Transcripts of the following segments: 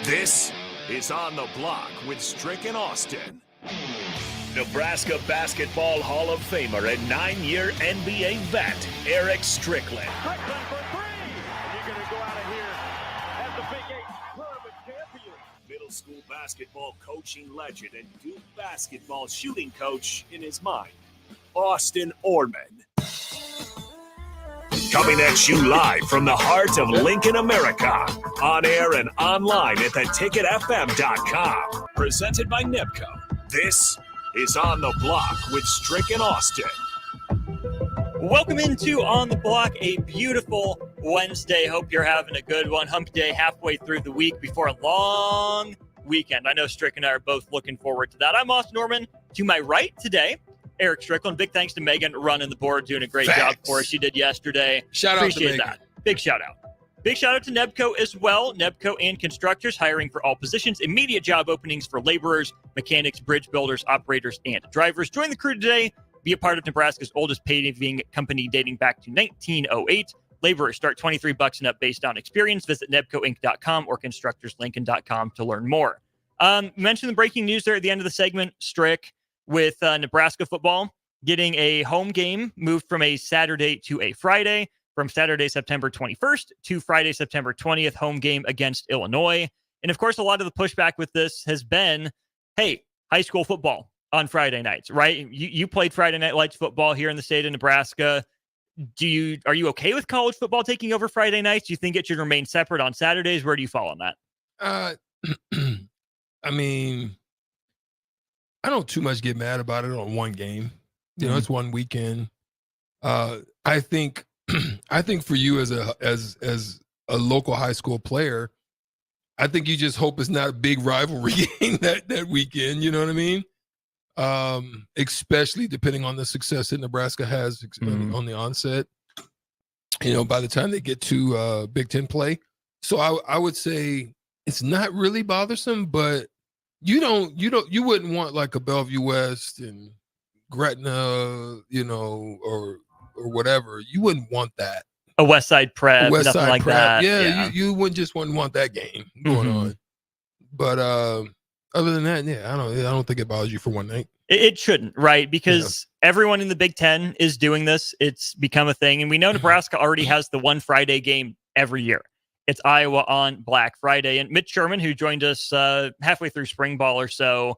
This is On the Block with Strick and Austin. Nebraska Basketball Hall of Famer and 9-year NBA vet, Erick Strickland. Strickland for three! And you're going to go out of here as the Big 8 tournament champion. Middle school basketball coaching legend and Duke basketball shooting coach in his mind, Austin Orman. Coming at you live from the heart of Lincoln, America. On air and online at theticketfm.com. Presented by NEBCO. This is On the Block with Strick and Austin. Welcome into On the Block, a beautiful Wednesday. Hope you're having a good one. Hump day halfway through the week before a long weekend. I know Strick and I are both looking forward to that. I'm Austin Norman. To my right today, Erick Strickland. Big thanks to Megan running the board, doing a great job for us. She did yesterday. Shout out to Megan. Appreciate that. Big shout out. Big shout out to NEBCO as well. NEBCO and constructors hiring for all positions. Immediate job openings for laborers, mechanics, bridge builders, operators, and drivers. Join the crew today. Be a part of Nebraska's oldest paving company dating back to 1908. Laborers start $23 and up based on experience. Visit nebcoinc.com or constructorslincoln.com to learn more. Mentioned the breaking news there at the end of the segment, Strick, with Nebraska football getting a home game moved from a Saturday to a Friday, from Saturday, September 21st to Friday, September 20th, home game against Illinois. And of course, a lot of the pushback with this has been, hey, high school football on Friday nights, right? You played Friday Night Lights football here in the state of Nebraska. Are you okay with college football taking over Friday nights? Do you think it should remain separate on Saturdays? Where do you fall on that? I mean, I don't too much get mad about it on one game. You know, it's one weekend. I think for you as a local high school player, I think you just hope it's not a big rivalry game that weekend. You know what I mean? Especially depending on the success that Nebraska has on the onset. You know, by the time they get to Big Ten play, so I would say it's not really bothersome, but you wouldn't want like a Bellevue West and Gretna, you know, or whatever. You wouldn't want that. A West Side Prep, nothing like that. Yeah. You wouldn't just want that game going on. But other than that, yeah, I don't think it bothers you for one night. It shouldn't, right? Because everyone in the Big Ten is doing this. It's become a thing. And we know Nebraska already has the one Friday game every year. It's Iowa on Black Friday. And Mitch Sherman, who joined us halfway through spring ball or so,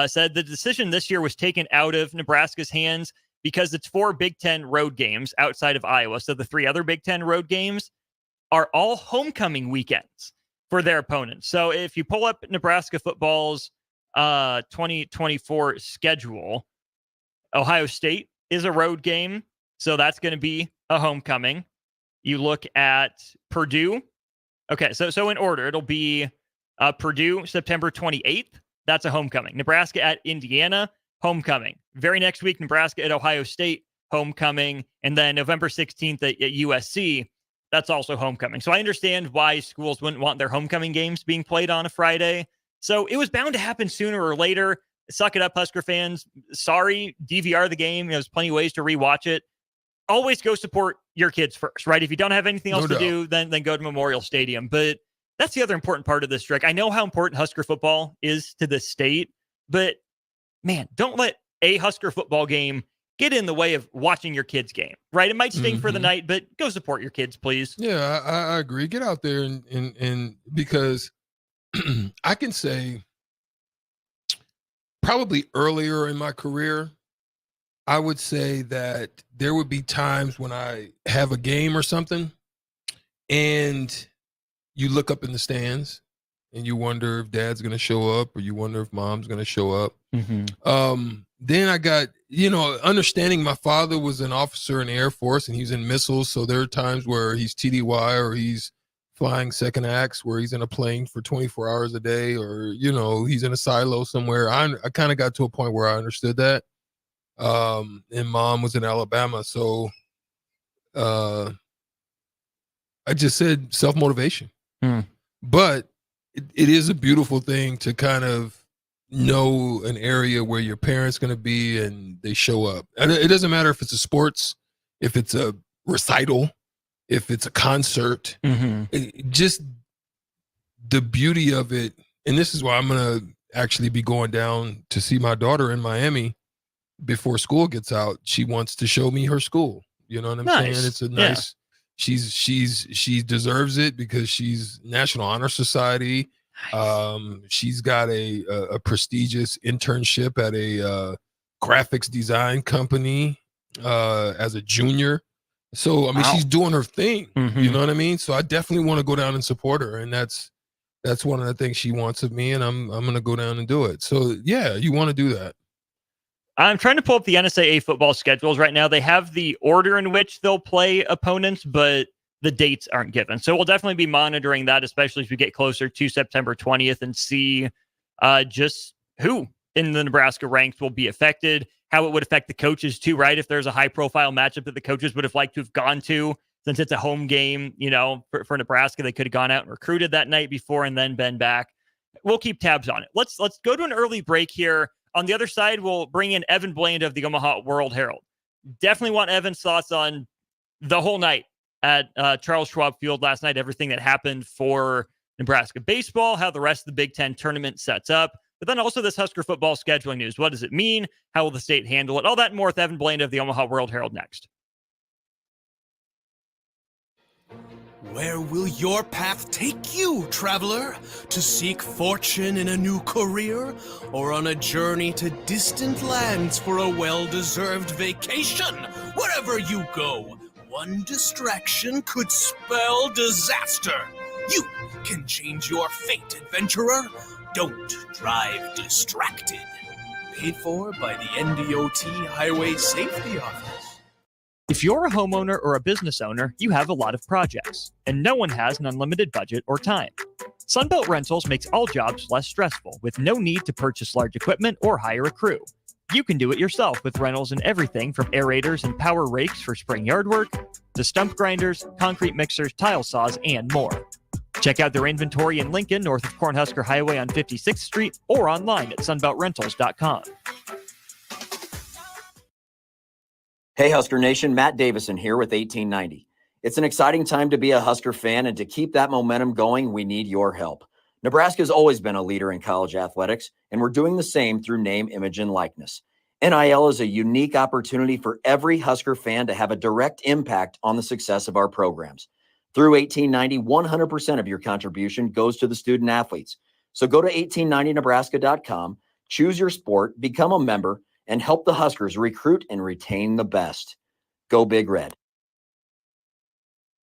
said the decision this year was taken out of Nebraska's hands because it's 4 Big Ten road games outside of Iowa. So the 3 other Big Ten road games are all homecoming weekends for their opponents. So if you pull up Nebraska football's 2024 schedule, Ohio State is a road game. So that's going to be a homecoming. You look at Purdue. Okay, so in order, it'll be Purdue, September 28th. That's a homecoming. Nebraska at Indiana, homecoming. Very next week, Nebraska at Ohio State, homecoming. And then November 16th at USC, that's also homecoming. So I understand why schools wouldn't want their homecoming games being played on a Friday. So it was bound to happen sooner or later. Suck it up, Husker fans. Sorry, DVR the game. There's plenty of ways to rewatch it. Always go support your kids first, right? If you don't have anything else to do, then go to Memorial Stadium. But that's the other important part of this, Strick. I know how important Husker football is to the state, but man, don't let a Husker football game get in the way of watching your kids' game, right? It might sting for the night, but go support your kids, please. Yeah, I agree. Get out there and because I can say probably earlier in my career, I would say that there would be times when I have a game or something and you look up in the stands and you wonder if dad's going to show up or you wonder if mom's going to show up. Then I got, understanding my father was an officer in the Air Force and he's in missiles. So there are times where he's TDY or he's flying second acts where he's in a plane for 24 hours a day or, he's in a silo somewhere. I kind of got to a point where I understood that. And mom was in Alabama. So I just said self-motivation. But it is a beautiful thing to kind of know an area where your parents going to be and they show up. And it doesn't matter if it's a sports, if it's a recital, if it's a concert, just the beauty of it, and this is why I'm going to actually be going down to see my daughter in Miami before school gets out. She wants to show me her school. You know what I'm saying? It's a nice, she deserves it because she's National Honor Society. She's got a prestigious internship at a graphics design company as a junior. So, I mean, she's doing her thing, you know what I mean? So I definitely want to go down and support her. And that's one of the things she wants of me. And I'm going to go down and do it. So yeah, you want to do that. I'm trying to pull up the NSAA football schedules right now. They have the order in which they'll play opponents, but the dates aren't given. So we'll definitely be monitoring that, especially as we get closer to September 20th and see just who in the Nebraska ranks will be affected, how it would affect the coaches too, right? If there's a high profile matchup that the coaches would have liked to have gone to, since it's a home game, you know, for Nebraska, they could have gone out and recruited that night before and then been back. We'll keep tabs on it. Let's go to an early break here. On the other side, we'll bring in Evan Bland of the Omaha World Herald. Definitely want Evan's thoughts on the whole night at Charles Schwab Field last night, everything that happened for Nebraska baseball, how the rest of the Big Ten tournament sets up, but then also this Husker football scheduling news. What does it mean? How will the state handle it? All that and more with Evan Bland of the Omaha World Herald next. Where will your path take you, traveler? To seek fortune in a new career? Or on a journey to distant lands for a well-deserved vacation? Wherever you go, one distraction could spell disaster. You can change your fate, adventurer. Don't drive distracted. Paid for by the NDOT Highway Safety Office. If you're a homeowner or a business owner, you have a lot of projects, and no one has an unlimited budget or time. Sunbelt Rentals makes all jobs less stressful with no need to purchase large equipment or hire a crew. You can do it yourself with rentals and everything from aerators and power rakes for spring yard work to stump grinders, concrete mixers, tile saws, and more. Check out their inventory in Lincoln, north of Cornhusker Highway on 56th Street, or online at sunbeltrentals.com. Hey, Husker Nation, Matt Davison here with 1890. It's an exciting time to be a Husker fan, and to keep that momentum going, we need your help. Nebraska's always been a leader in college athletics, and we're doing the same through name, image, and likeness. NIL is a unique opportunity for every Husker fan to have a direct impact on the success of our programs. Through 1890, 100% of your contribution goes to the student athletes. So go to 1890nebraska.com, choose your sport, become a member, and help the Huskers recruit and retain the best. Go Big Red.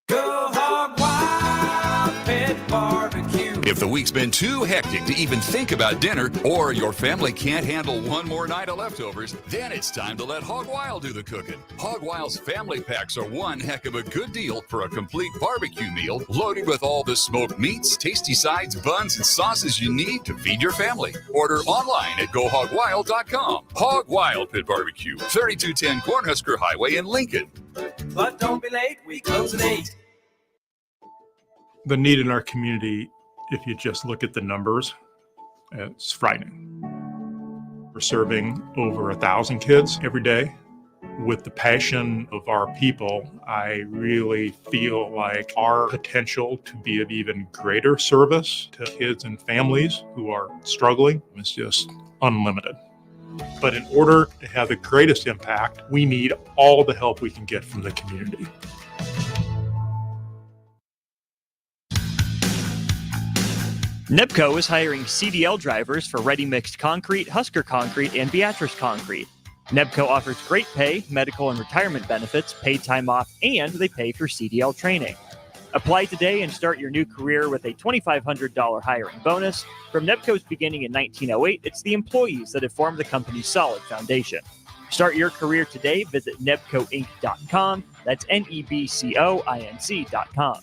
Go Hog Wild Pit Barbecue. If the week's been too hectic to even think about dinner, or your family can't handle one more night of leftovers, then it's time to let Hog Wild do the cooking. Hog Wild's family packs are one heck of a good deal for a complete barbecue meal loaded with all the smoked meats, tasty sides, buns, and sauces you need to feed your family. Order online at GoHogWild.com. Hog Wild Pit Barbecue, 3210 Cornhusker Highway in Lincoln. But don't be late, we close at 8. The need in our community, if you just look at the numbers, it's frightening. We're serving over 1,000 kids every day. With the passion of our people, I really feel like our potential to be of even greater service to kids and families who are struggling is just unlimited. But in order to have the greatest impact, we need all the help we can get from the community. NEBCO is hiring CDL drivers for Ready Mixed Concrete, Husker Concrete, and Beatrice Concrete. NEBCO offers great pay, medical and retirement benefits, paid time off, and they pay for CDL training. Apply today and start your new career with a $2,500 hiring bonus. From NEBCO's beginning in 1908, it's the employees that have formed the company's solid foundation. Start your career today. Visit nebcoinc.com. That's NEBCOINC.com.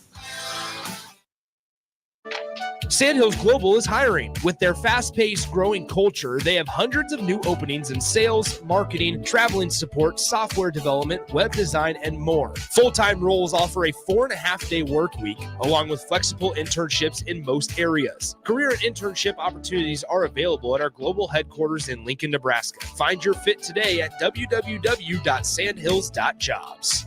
Sandhills Global is hiring. With their fast-paced, growing culture, they have hundreds of new openings in sales, marketing, traveling support, software development, web design, and more. Full-time roles offer a 4.5-day work week, along with flexible internships in most areas. Career and internship opportunities are available at our global headquarters in Lincoln, Nebraska. Find your fit today at www.sandhills.jobs.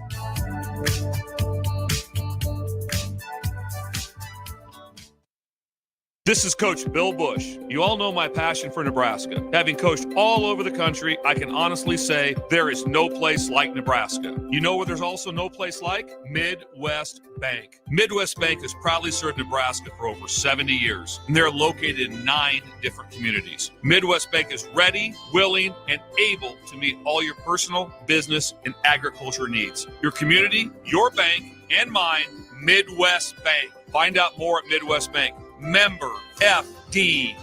This is Coach Bill Bush. You all know my passion for Nebraska. Having coached all over the country, I can honestly say there is no place like Nebraska. You know where there's also no place like? Midwest Bank. Midwest Bank has proudly served Nebraska for over 70 years, and they're located in 9 different communities. Midwest Bank is ready, willing, and able to meet all your personal, business, and agriculture needs. Your community, your bank, and mine, Midwest Bank. Find out more at Midwest Bank. Member FDIC.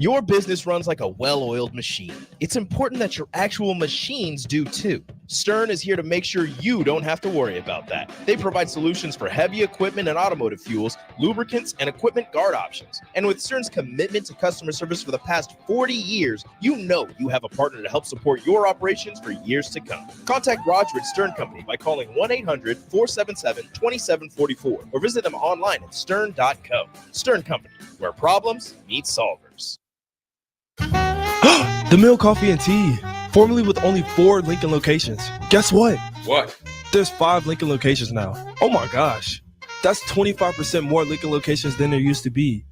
Your business runs like a well-oiled machine. It's important that your actual machines do too. Stern is here to make sure you don't have to worry about that. They provide solutions for heavy equipment and automotive fuels, lubricants, and equipment guard options. And with Stern's commitment to customer service for the past 40 years, you know you have a partner to help support your operations for years to come. Contact Roger at Stern Company by calling 1-800-477-2744 or visit them online at stern.co. Stern Company, where problems meet solvers. The Mill Coffee and Tea, formerly with only 4 Lincoln locations. Guess what? What? There's 5 Lincoln locations now. Oh my gosh. That's 25% more Lincoln locations than there used to be.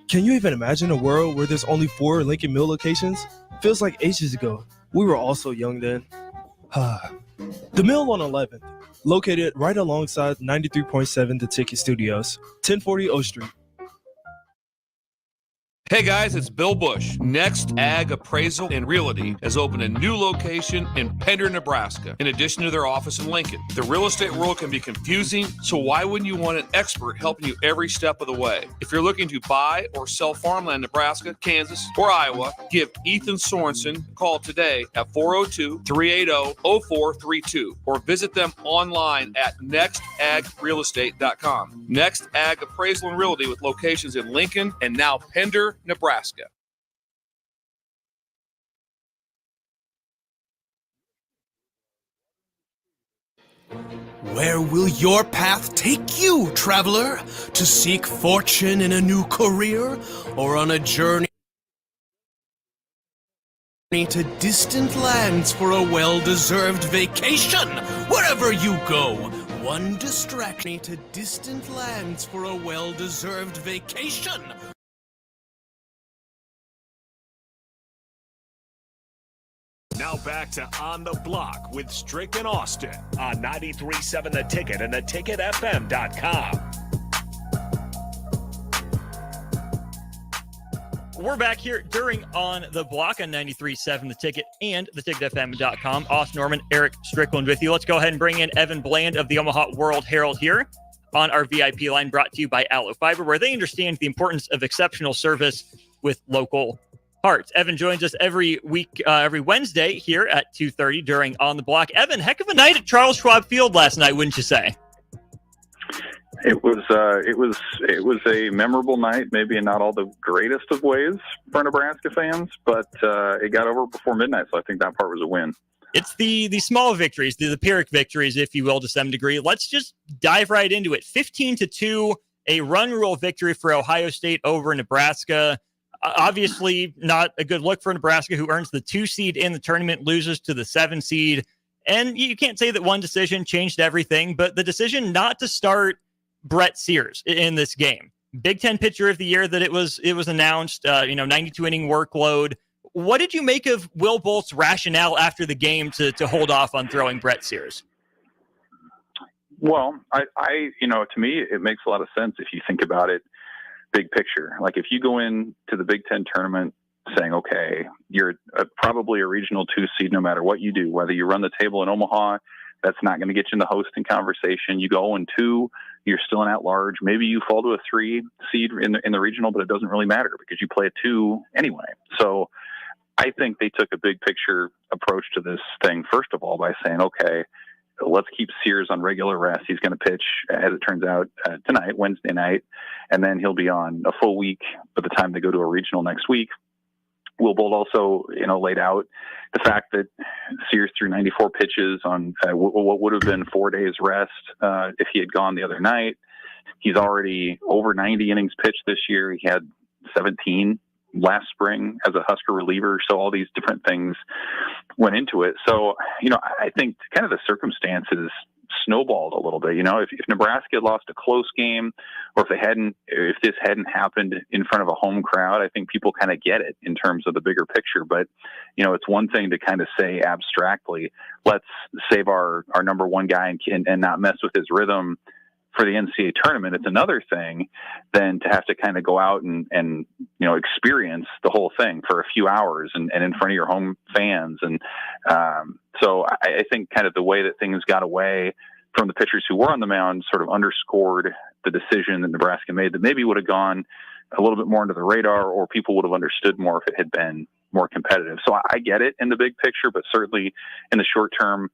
Can you even imagine a world where there's only 4 Lincoln Mill locations? Feels like ages ago. We were all so young then. The Mill on 11th, located right alongside 93.7 The Ticket Studios, 1040 O Street. Hey guys, it's Bill Bush. Next Ag Appraisal and Realty has opened a new location in Pender, Nebraska, in addition to their office in Lincoln. The real estate world can be confusing, so why wouldn't you want an expert helping you every step of the way? If you're looking to buy or sell farmland in Nebraska, Kansas, or Iowa, give Ethan Sorensen a call today at 402-380-0432 or visit them online at nextagrealestate.com. Next Ag Appraisal and Realty with locations in Lincoln and now Pender, Nebraska. Where will your path take you, traveler? To seek fortune in a new career or on a journey to distant lands for a well-deserved vacation? Wherever you go, one distraction to distant lands for a well-deserved vacation. Now back to On the Block with Strick and Austin on 93.7 The Ticket and theticketfm.com. We're back here during On the Block on 93.7 The Ticket and theticketfm.com. Austin Norman, Erick Strickland with you. Let's go ahead and bring in Evan Bland of the Omaha World Herald here on our VIP line, brought to you by Aloe Fiber, where they understand the importance of exceptional service with local hearts. Evan joins us every week, every Wednesday here at 2:30 during On the Block. Evan, heck of a night at Charles Schwab Field last night, wouldn't you say? It was a memorable night, maybe in not all the greatest of ways for Nebraska fans, but it got over before midnight, so I think that part was a win. It's the small victories, the Pyrrhic victories, if you will, to some degree. Let's just dive right into it. 15-2, a run rule victory for Ohio State over Nebraska. Obviously not a good look for Nebraska, who earns the 2 seed in the tournament, loses to the 7 seed. And you can't say that one decision changed everything, but the decision not to start Brett Sears in this game, Big Ten Pitcher of the Year that it was announced, 92 inning workload. What did you make of Will Bolt's rationale after the game to hold off on throwing Brett Sears? Well, to me, it makes a lot of sense if you think about it big picture. Like if you go into the Big Ten tournament saying, okay, you're probably a regional 2 seed no matter what you do, whether you run the table in Omaha, that's not going to get you in the hosting conversation. You go 0-2, you're still an at-large. Maybe you fall to a 3 seed in the regional, but it doesn't really matter because you play a 2 anyway. So I think they took a big picture approach to this thing, first of all, by saying, okay, let's keep Sears on regular rest. He's going to pitch, as it turns out, tonight, Wednesday night, and then he'll be on a full week by the time they go to a regional next week. Will Bolt also, laid out the fact that Sears threw 94 pitches on what would have been 4 days rest if he had gone the other night. He's already over 90 innings pitched this year. He had 17 last spring as a Husker reliever. So all these different things went into it. So, I think kind of the circumstances snowballed a little bit. If Nebraska had lost a close game, or if this hadn't happened in front of a home crowd, I think people kind of get it in terms of the bigger picture. But, it's one thing to kind of say abstractly, let's save our number one guy and not mess with his rhythm for the NCAA tournament. It's another thing than to have to kind of go out and experience the whole thing for a few hours and in front of your home fans. And so I think kind of the way that things got away from the pitchers who were on the mound sort of underscored the decision that Nebraska made that maybe would have gone a little bit more under the radar, or people would have understood more if it had been more competitive. So I get it in the big picture, but certainly in the short term,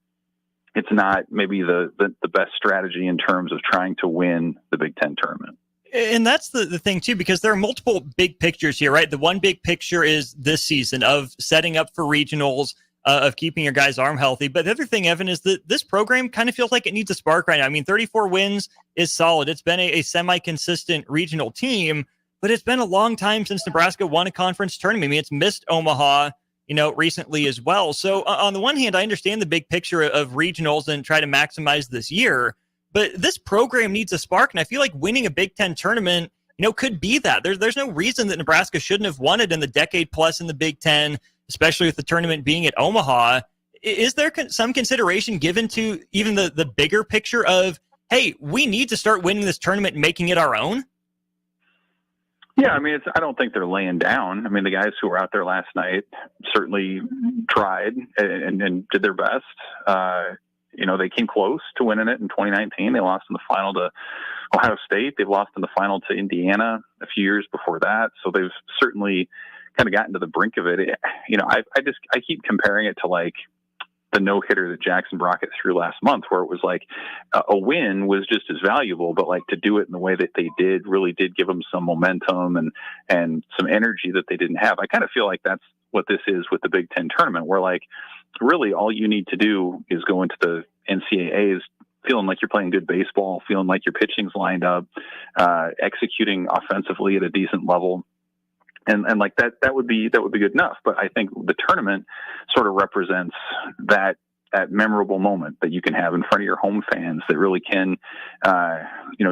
it's not maybe the best strategy in terms of trying to win the Big Ten tournament. And that's the thing, too, because there are multiple big pictures here, right? The one big picture is this season of setting up for regionals, of keeping your guys' arm healthy. But the other thing, Evan, is that this program kind of feels like it needs a spark right now. I mean, 34 wins is solid. It's been a semi-consistent regional team, but it's been a long time since Nebraska won a conference tournament. I mean, it's missed Omaha, recently as well. So on the one hand, I understand the big picture of regionals and try to maximize this year, but this program needs a spark. And I feel like winning a Big Ten tournament, could be that. There's no reason that Nebraska shouldn't have won it in the decade plus in the Big Ten, especially with the tournament being at Omaha. Is there some consideration given to even the bigger picture of, hey, we need to start winning this tournament and making it our own? Yeah, I mean, I don't think they're laying down. I mean, the guys who were out there last night certainly tried and did their best. They came close to winning it in 2019. They lost in the final to Ohio State. They've lost in the final to Indiana a few years before that. So they've certainly kind of gotten to the brink of it. I keep comparing it to like the no-hitter that Jackson Brockett threw last month, where it was like a win was just as valuable, but like to do it in the way that they did really did give them some momentum and some energy that they didn't have. I kind of feel like that's what this is with the Big Ten tournament, where like really all you need to do is go into the NCAAs feeling like you're playing good baseball, feeling like your pitching's lined up, executing offensively at a decent level. And like that would be good enough. But I think the tournament sort of represents that memorable moment that you can have in front of your home fans that really can,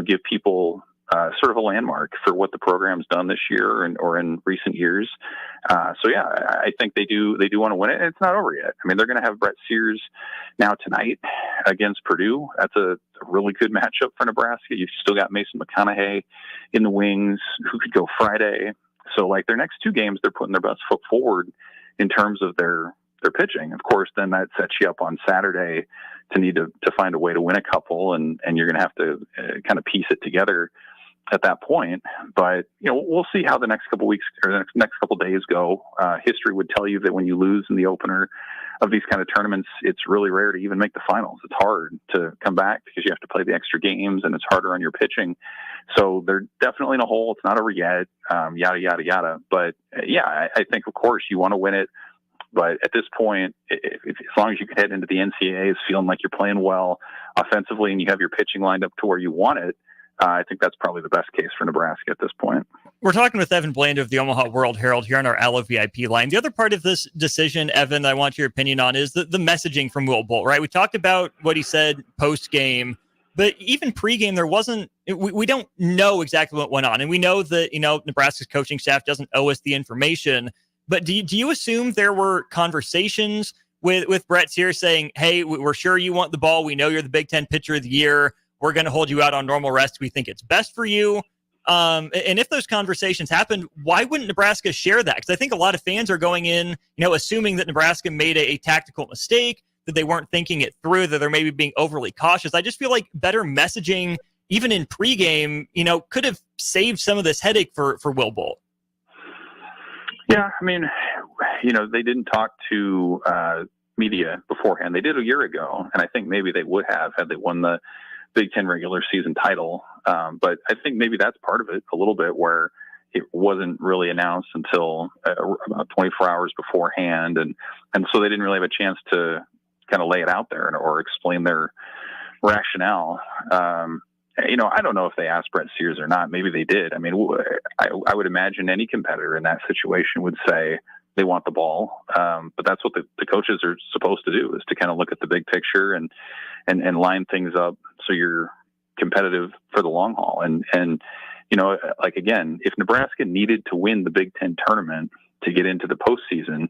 give people sort of a landmark for what the program's done this year or in recent years. I think they do want to win it, and it's not over yet. I mean, they're going to have Brett Sears now tonight against Purdue. That's a really good matchup for Nebraska. You've still got Mason McConaughey in the wings, who could go Friday. So like their next two games, they're putting their best foot forward in terms of their pitching. Of course, then that sets you up on Saturday to need to find a way to win a couple, and you're going to have to kind of piece it together at that point. But, we'll see how the next couple weeks or the next couple days go. History would tell you that when you lose in the opener of these kind of tournaments, it's really rare to even make the finals. It's hard to come back because you have to play the extra games, and it's harder on your pitching. So they're definitely in a hole. It's not over yet, yada, yada, yada. But I think, of course, you want to win it. But at this point, as long as you can head into the NCAAs feeling like you're playing well offensively and you have your pitching lined up to where you want it, I think that's probably the best case for Nebraska at this point. We're talking with Evan Bland of the Omaha World Herald here on our Allo VIP line. The other part of this decision, Evan, I want your opinion on is the messaging from Will Bolt, right? We talked about what he said post-game, but even pre-game, we don't know exactly what went on. And we know that, Nebraska's coaching staff doesn't owe us the information. But do you assume there were conversations with Brett Sears saying, hey, we're sure you want the ball. We know you're the Big Ten pitcher of the year. We're going to hold you out on normal rest. We think it's best for you. And if those conversations happened, why wouldn't Nebraska share that? Because I think a lot of fans are going in, assuming that Nebraska made a tactical mistake, that they weren't thinking it through, that they're maybe being overly cautious. I just feel like better messaging, even in pregame, could have saved some of this headache for Will Bolt. Yeah, I mean, they didn't talk to media beforehand. They did a year ago, and I think maybe they would have had they won the Big Ten regular season title. But I think maybe that's part of it a little bit, where it wasn't really announced until about 24 hours beforehand. And so they didn't really have a chance to kind of lay it out there or explain their rationale. I don't know if they asked Brett Sears or not. Maybe they did. I mean, I would imagine any competitor in that situation would say, they want the ball. But that's what the coaches are supposed to do, is to kind of look at the big picture and line things up so you're competitive for the long haul. And like, again, if Nebraska needed to win the Big Ten tournament to get into the postseason,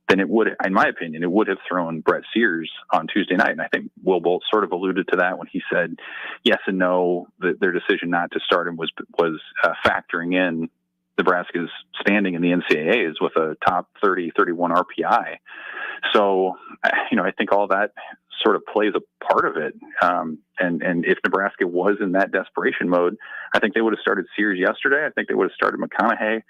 then it would, in my opinion, it would have thrown Brett Sears on Tuesday night. And I think Will Bolt sort of alluded to that when he said yes and no, that their decision not to start him was factoring in Nebraska's standing in the NCAAs with a top 30, 31 RPI. So, I think all that sort of plays a part of it. And if Nebraska was in that desperation mode, I think they would have started Sears yesterday. I think they would have started McConaughey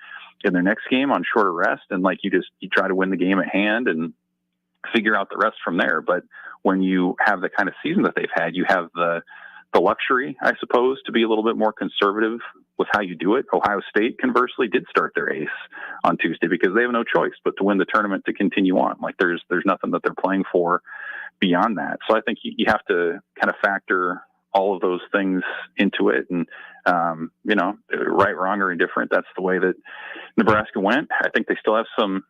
in their next game on shorter rest. And like, you try to win the game at hand and figure out the rest from there. But when you have the kind of season that they've had, you have the luxury, I suppose, to be a little bit more conservative with how you do it. Ohio State, conversely, did start their ace on Tuesday because they have no choice but to win the tournament to continue on. Like, there's nothing that they're playing for beyond that. So I think you have to kind of factor all of those things into it. And, right, wrong, or indifferent, that's the way that Nebraska went. I think they still have some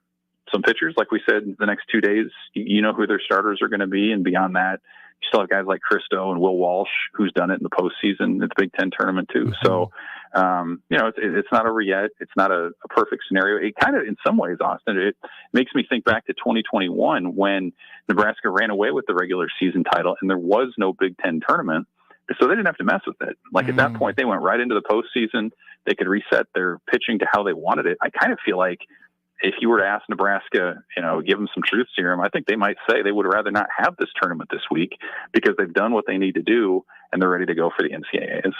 pitchers. Like we said, the next 2 days, you know who their starters are going to be. And beyond that, you still have guys like Christo and Will Walsh, who's done it in the postseason at the Big Ten tournament too. Mm-hmm. So, it's not over yet. It's not a perfect scenario. It kind of, in some ways, Austin, it makes me think back to 2021 when Nebraska ran away with the regular season title and there was no Big Ten tournament. So they didn't have to mess with it. Like, at that point, they went right into the postseason. They could reset their pitching to how they wanted it. I kind of feel like if you were to ask Nebraska, give them some truth serum, I think they might say they would rather not have this tournament this week because they've done what they need to do and they're ready to go for the NCAAs.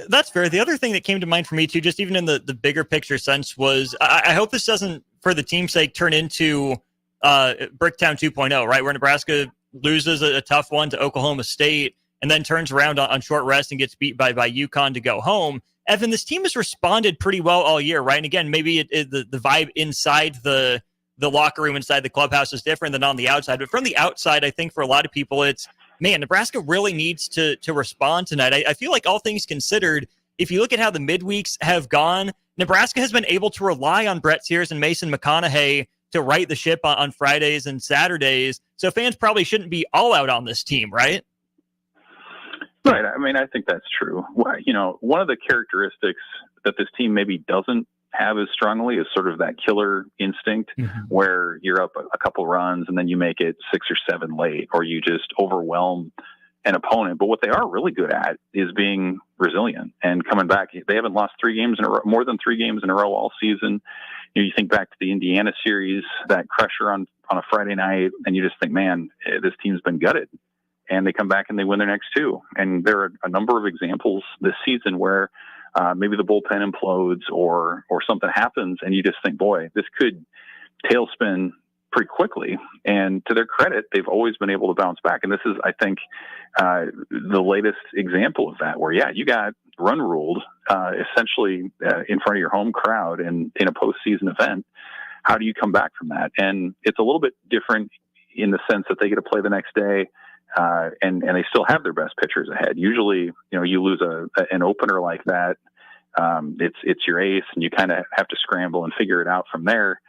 That's fair. The other thing that came to mind for me too, just even in the bigger picture sense, was I hope this doesn't, for the team's sake, turn into Bricktown 2.0, right? Where Nebraska loses a tough one to Oklahoma State and then turns around on short rest and gets beat by UConn to go home. Evan, this team has responded pretty well all year, right? And again, maybe the vibe inside the locker room, inside the clubhouse is different than on the outside. But from the outside, I think for a lot of people, it's, man, Nebraska really needs to respond tonight. I feel like all things considered, if you look at how the midweeks have gone, Nebraska has been able to rely on Brett Sears and Mason McConaughey to right the ship on Fridays and Saturdays. So fans probably shouldn't be all out on this team, right? Right. I mean, I think that's true. One of the characteristics that this team maybe doesn't have as strongly is sort of that killer instinct where you're up a couple runs and then you make it 6 or 7 late, or you just overwhelm an opponent. But what they are really good at is being resilient and coming back. They haven't lost 3 games in a row, more than 3 games in a row all season. You think back to the Indiana series, that crusher on a Friday night, and you just think, man, this team's been gutted. And they come back and they win their next 2. And there are a number of examples this season where maybe the bullpen implodes or something happens, and you just think, boy, this could tailspin pretty quickly. And to their credit, they've always been able to bounce back. And this is, I think, the latest example of that, where, you got run ruled essentially in front of your home crowd in a postseason event. How do you come back from that? And it's a little bit different in the sense that they get to play the next day. And they still have their best pitchers ahead. Usually, you lose an opener like that. It's your ace, and you kind of have to scramble and figure it out from there.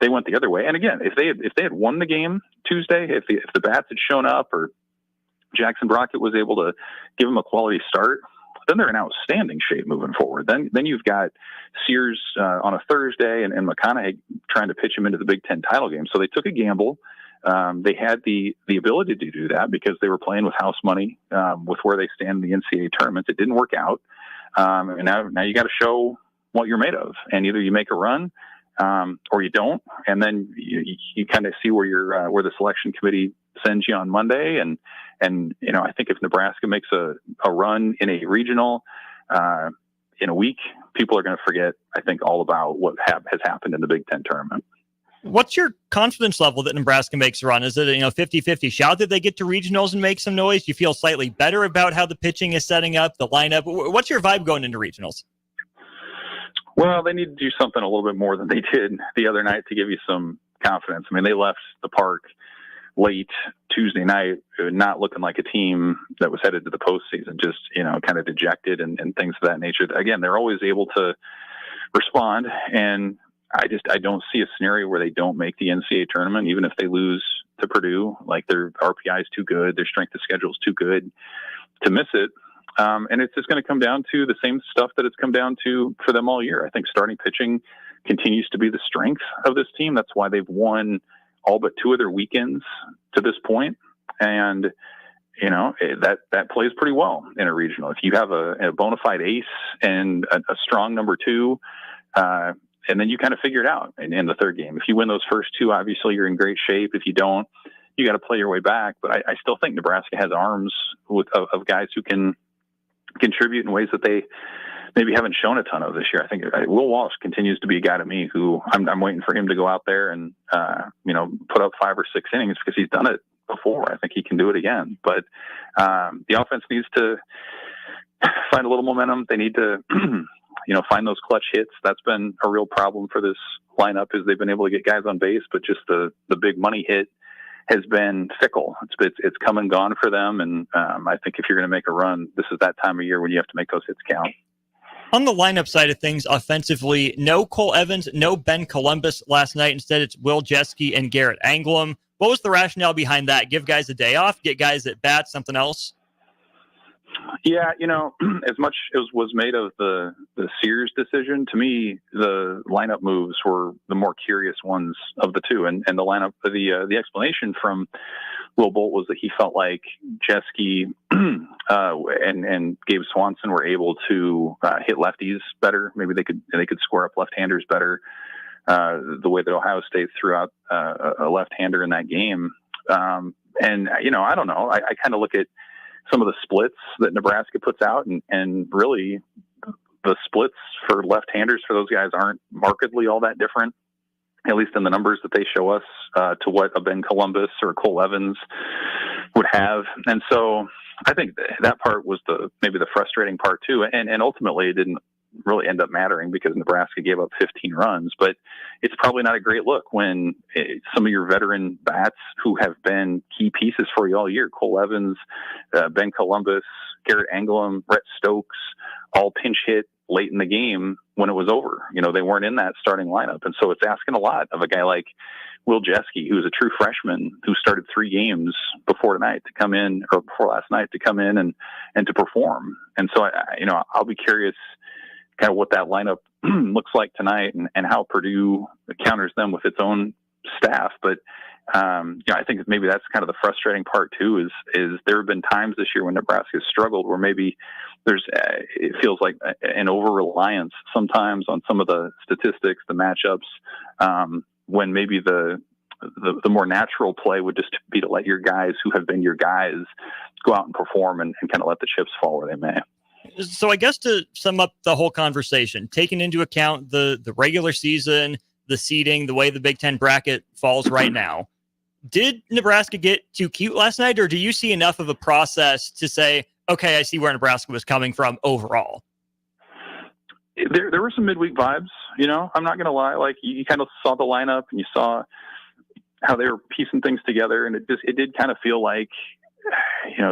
They went the other way. And again, if they had won the game Tuesday, if the bats had shown up, or Jackson Brockett was able to give them a quality start, then they're in outstanding shape moving forward. Then you've got Sears on a Thursday and McConaughey trying to pitch him into the Big Ten title game. So they took a gamble. They had the ability to do that because they were playing with house money, with where they stand in the NCAA tournaments. It didn't work out. And now you got to show what you're made of, and either you make a run, or you don't. And then you kind of see where where the selection committee sends you on Monday. And I think if Nebraska makes a run in a regional, in a week, people are going to forget, I think, all about what has happened in the Big Ten tournament. What's your confidence level that Nebraska makes a run? Is it 50-50 shot that they get to regionals and make some noise? Do you feel slightly better about how the pitching is setting up, the lineup? What's your vibe going into regionals? Well, they need to do something a little bit more than they did the other night to give you some confidence. I mean, they left the park late Tuesday night not looking like a team that was headed to the postseason, just, kind of dejected and things of that nature. Again, they're always able to respond, and I don't see a scenario where they don't make the NCAA tournament, even if they lose to Purdue. Like, their RPI is too good, their strength of schedule is too good to miss it. And it's just going to come down to the same stuff that it's come down to for them all year. I think starting pitching continues to be the strength of this team. That's why they've won all but 2 of their weekends to this point. And, you know, that plays pretty well in a regional. If you have a bona fide ace and a strong number 2, and then you kind of figure it out in the third game. If you win those first 2, obviously you're in great shape. If you don't, you got to play your way back. But I still think Nebraska has arms of guys who can contribute in ways that they maybe haven't shown a ton of this year. I think Will Walsh continues to be a guy to me who I'm waiting for him to go out there and, put up 5 or 6 innings because he's done it before. I think he can do it again. But the offense needs to find a little momentum. They need to, find those clutch hits. That's been a real problem for this lineup, is they've been able to get guys on base, but just the big money hit has been fickle. It's come and gone for them. And I think if you're going to make a run, this is that time of year when you have to make those hits count. On the lineup side of things, offensively, no Cole Evans, no Ben Columbus last night. Instead, it's Will Jeske and Garrett Anglum. What was the rationale behind that? Give guys a day off, get guys at bat, something else? Yeah, as much as was made of the Sears decision, to me, the lineup moves were the more curious ones of the two. And the lineup, the explanation from Will Bolt was that he felt like Jeske and Gabe Swanson were able to hit lefties better. Maybe they could square up left-handers better. The way that Ohio State threw out a left-hander in that game. I don't know. I kind of look at some of the splits that Nebraska puts out, and really the splits for left-handers for those guys aren't markedly all that different, at least in the numbers that they show us, to what a Ben Columbus or Cole Evans would have. And so I think that part was maybe the frustrating part too. And ultimately it didn't really end up mattering because Nebraska gave up 15 runs, but it's probably not a great look when some of your veteran bats who have been key pieces for you all year, Cole Evans, Ben Columbus, Garrett Anglum, Brett Stokes, all pinch hit late in the game when it was over. They weren't in that starting lineup. And so it's asking a lot of a guy like Will Jeske, who's a true freshman who started 3 games before last night to come in and to perform. And so I'll be curious kind of what that lineup looks like tonight and how Purdue counters them with its own staff. But, I think maybe that's kind of the frustrating part too, is there have been times this year when Nebraska has struggled where maybe it feels like an over-reliance sometimes on some of the statistics, the matchups, when maybe the more natural play would just be to let your guys who have been your guys go out and perform and kind of let the chips fall where they may. So I guess to sum up the whole conversation, taking into account the regular season, the seeding, the way the Big Ten bracket falls right now, did Nebraska get too cute last night, or do you see enough of a process to say, okay, I see where Nebraska was coming from overall? There were some midweek vibes, I'm not going to lie. Like, you kind of saw the lineup and you saw how they were piecing things together, and it did kind of feel like,